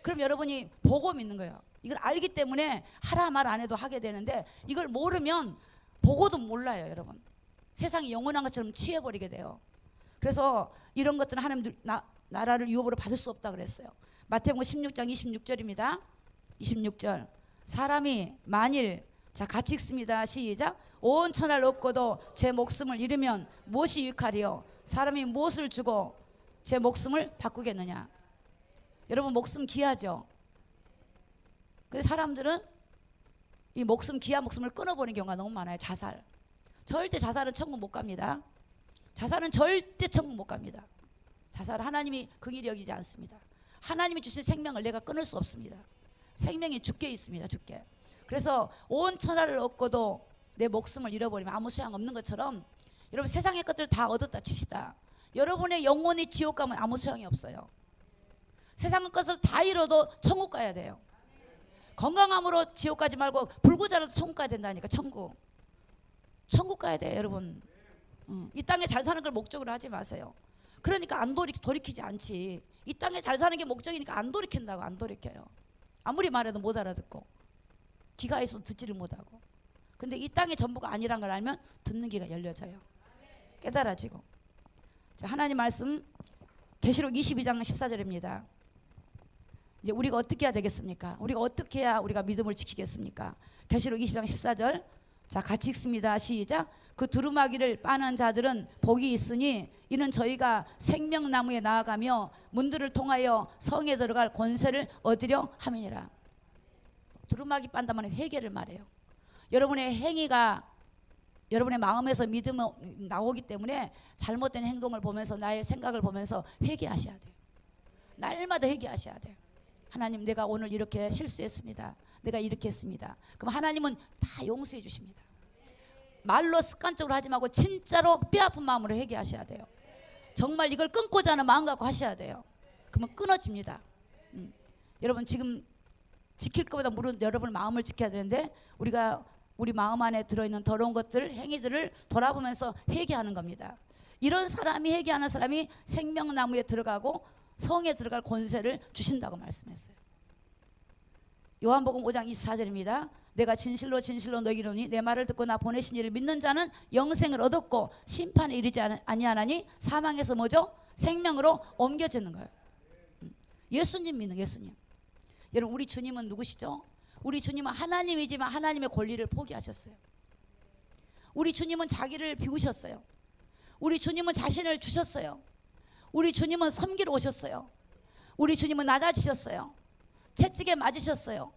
그럼 여러분이 보고 믿는 거예요. 이걸 알기 때문에 하라 말 안 해도 하게 되는데 이걸 모르면 보고도 몰라요, 여러분. 세상이 영원한 것처럼 취해버리게 돼요. 그래서 이런 것들은 하나님 나라를 유업으로 받을 수 없다 그랬어요. 마태복음 16장 26절입니다. 26절. 사람이 만일, 자 같이 읽습니다. 시작. 온 천하를 얻고도 제 목숨을 잃으면 무엇이 유익하리요? 사람이 무엇을 주고 제 목숨을 바꾸겠느냐? 여러분, 목숨 귀하죠? 근데 사람들은 이 목숨, 귀한 목숨을 끊어버리는 경우가 너무 많아요. 자살. 절대 자살은 천국 못 갑니다. 자살은 절대 천국 못 갑니다. 자살은 하나님이 긍휼히 여기지 않습니다. 하나님이 주신 생명을 내가 끊을 수 없습니다. 생명이 죽게 있습니다. 죽게. 그래서 온 천하를 얻고도 내 목숨을 잃어버리면 아무 소용 없는 것처럼, 여러분 세상의 것들 다 얻었다 칩시다. 여러분의 영혼이 지옥 가면 아무 소용이 없어요. 세상의 것을 다 잃어도 천국 가야 돼요. 건강함으로 지옥 가지 말고 불구자라도 천국 가야 된다니까. 천국 가야 돼요, 여러분. 이 땅에 잘 사는 걸 목적으로 하지 마세요. 그러니까 안 돌이키지 않지. 이 땅에 잘 사는 게 목적이니까 안 돌이킨다고. 안 돌이켜요. 아무리 말해도 못 알아듣고, 귀가 있어도 듣지를 못하고. 근데 이 땅의 전부가 아니란 걸 알면 듣는 귀가 열려져요. 깨달아지고. 자, 하나님 말씀 계시록 22장 14절입니다. 이제 우리가 어떻게 해야 되겠습니까? 우리가 어떻게 해야 우리가 믿음을 지키겠습니까? 계시록 22장 14절. 자, 같이 읽습니다. 시작. 그 두루마기를 빠는 자들은 복이 있으니 이는 저희가 생명나무에 나아가며 문들을 통하여 성에 들어갈 권세를 얻으려 함이니라. 두루마기 빤다면 회개를 말해요. 여러분의 행위가 여러분의 마음에서 믿음이 나오기 때문에 잘못된 행동을 보면서, 나의 생각을 보면서 회개하셔야 돼요. 날마다 회개하셔야 돼요. 하나님, 내가 오늘 이렇게 실수했습니다. 내가 이렇게 했습니다. 그럼 하나님은 다 용서해 주십니다. 말로 습관적으로 하지 말고 진짜로 뼈아픈 마음으로 회개하셔야 돼요. 정말 이걸 끊고자 하는 마음 갖고 하셔야 돼요. 그러면 끊어집니다. 여러분, 지금 지킬 것보다 여러분 마음을 지켜야 되는데, 우리가 우리 마음 안에 들어있는 더러운 것들, 행위들을 돌아보면서 회개하는 겁니다. 이런 사람이, 회개하는 사람이 생명나무에 들어가고 성에 들어갈 권세를 주신다고 말씀했어요. 요한복음 5장 24절입니다. 내가 진실로 진실로 너희에게 이르노니 내 말을 듣고 나 보내신 이를 믿는 자는 영생을 얻었고 심판에 이르지 아니하나니 사망에서 뭐죠? 생명으로 옮겨지는 거예요. 예수님 믿는, 예수님. 여러분, 우리 주님은 누구시죠? 우리 주님은 하나님이지만 하나님의 권리를 포기하셨어요. 우리 주님은 자기를 비우셨어요. 우리 주님은 자신을 주셨어요. 우리 주님은 섬기러 오셨어요. 우리 주님은 낮아지셨어요. 채찍에 맞으셨어요.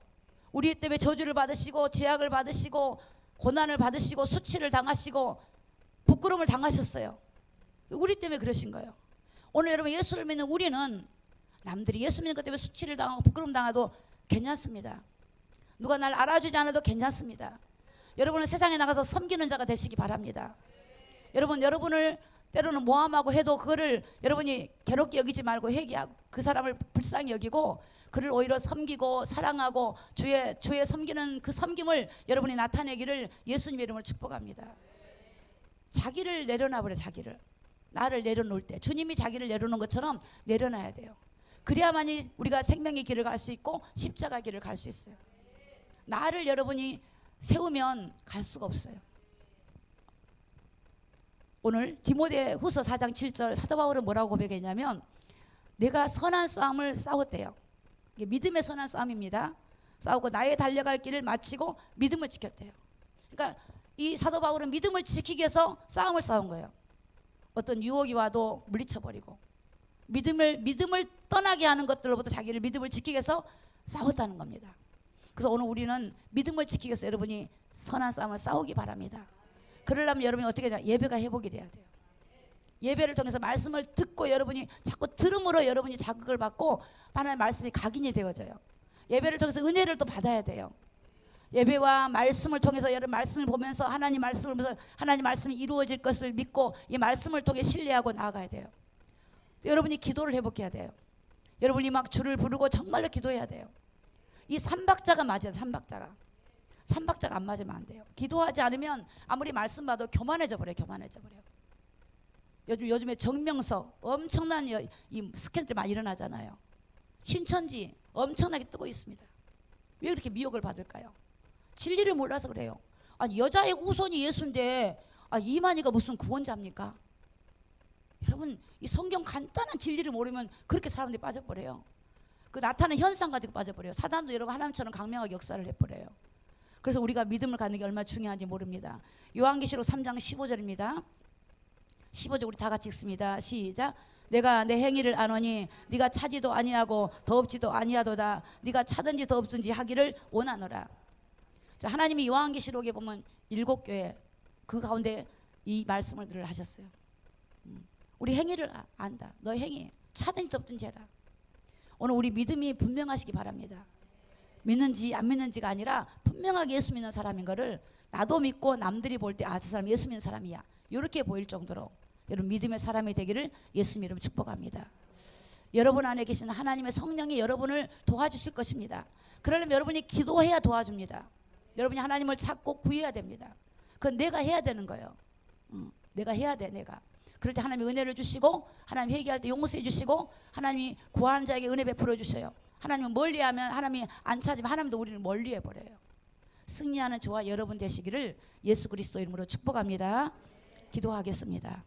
우리 때문에 저주를 받으시고 제약을 받으시고 고난을 받으시고 수치를 당하시고 부끄러움을 당하셨어요. 우리 때문에 그러신 거예요. 오늘 여러분, 예수를 믿는 우리는 남들이 예수 믿는 것 때문에 수치를 당하고 부끄러움 당해도 괜찮습니다. 누가 날 알아주지 않아도 괜찮습니다. 여러분은 세상에 나가서 섬기는 자가 되시기 바랍니다. 여러분을 때로는 모함하고 해도 그거를 여러분이 괴롭게 여기지 말고 회개하고 그 사람을 불쌍히 여기고 그를 오히려 섬기고 사랑하고 주의 섬기는 그 섬김을 여러분이 나타내기를 예수님의 이름으로 축복합니다. 자기를 내려놔버려. 자기를. 나를 내려놓을 때 주님이 자기를 내려놓은 것처럼 내려놔야 돼요. 그래야만이 우리가 생명의 길을 갈 수 있고 십자가 길을 갈 수 있어요. 나를 여러분이 세우면 갈 수가 없어요. 오늘 디모데후서 4장 7절 사도 바울은 뭐라고 고백했냐면, 내가 선한 싸움을 싸웠대요. 이게 믿음의 선한 싸움입니다. 싸우고 나의 달려갈 길을 마치고 믿음을 지켰대요. 그러니까 이 사도 바울은 믿음을 지키기 위해서 싸움을 싸운 거예요. 어떤 유혹이 와도 물리쳐버리고 믿음을 떠나게 하는 것들로부터 자기를 믿음을 지키기 위해서 싸웠다는 겁니다. 그래서 오늘 우리는 믿음을 지키기 위해서 여러분이 선한 싸움을 싸우기 바랍니다. 그러려면 여러분이 어떻게 해야 돼요? 예배가 회복이 돼야 돼요. 예배를 통해서 말씀을 듣고 여러분이 자꾸 들음으로 여러분이 자극을 받고 하나님의 말씀이 각인이 되어져요. 예배를 통해서 은혜를 또 받아야 돼요. 예배와 말씀을 통해서 여러분 말씀을 보면서 하나님 말씀을 보면서 하나님 말씀이 이루어질 것을 믿고 이 말씀을 통해 신뢰하고 나아가야 돼요. 여러분이 기도를 회복해야 돼요. 여러분이 막 주를 부르고 정말로 기도해야 돼요. 이 삼박자가 맞아요. 삼박자가 안 맞으면 안 돼요. 기도하지 않으면 아무리 말씀 봐도 교만해져 버려요. 요즘에 정명서 엄청난 이 스캔들이 많이 일어나잖아요. 신천지 엄청나게 뜨고 있습니다. 왜 그렇게 미혹을 받을까요? 진리를 몰라서 그래요. 아니 여자의 우선이 예수인데 이만희가 무슨 구원자입니까? 여러분 이 성경 간단한 진리를 모르면 그렇게 사람들이 빠져버려요. 그 나타나는 현상 가지고 빠져버려요. 사단도 여러분 하나님처럼 강력하게 역사를 해버려요. 그래서 우리가 믿음을 갖는 게 얼마나 중요한지 모릅니다. 요한계시록 3장 15절입니다. 15절 우리 다 같이 읽습니다. 시작. 내가 내 행위를 아노니 네가 차지도 아니하고 더없지도 아니하도다. 네가 차든지 더없든지 하기를 원하노라. 자, 하나님이 요한계시록에 보면 7교회 그 가운데 이 말씀을 늘 하셨어요. 우리 행위를 안다. 너 행위 차든지 더없든지 해라. 오늘 우리 믿음이 분명하시기 바랍니다. 믿는지 안 믿는지가 아니라 분명하게 예수 믿는 사람인 거를 나도 믿고 남들이 볼 때 저 사람 예수 믿는 사람이야 이렇게 보일 정도로 여러분 믿음의 사람이 되기를 예수님 이름으로 축복합니다. 여러분 안에 계신 하나님의 성령이 여러분을 도와주실 것입니다. 그러려면 여러분이 기도해야 도와줍니다. 여러분이 하나님을 찾고 구해야 됩니다. 그건 내가 해야 되는 거예요. 내가 해야 돼. 내가 그럴 때 하나님이 은혜를 주시고 하나님 회개할 때 용서해 주시고 하나님이 구하는 자에게 은혜 베풀어 주셔요. 하나님은 멀리하면 하나님이 안 찾으면 하나님도 우리를 멀리해 버려요. 승리하는 저와 여러분 되시기를 예수 그리스도 이름으로 축복합니다. 기도하겠습니다.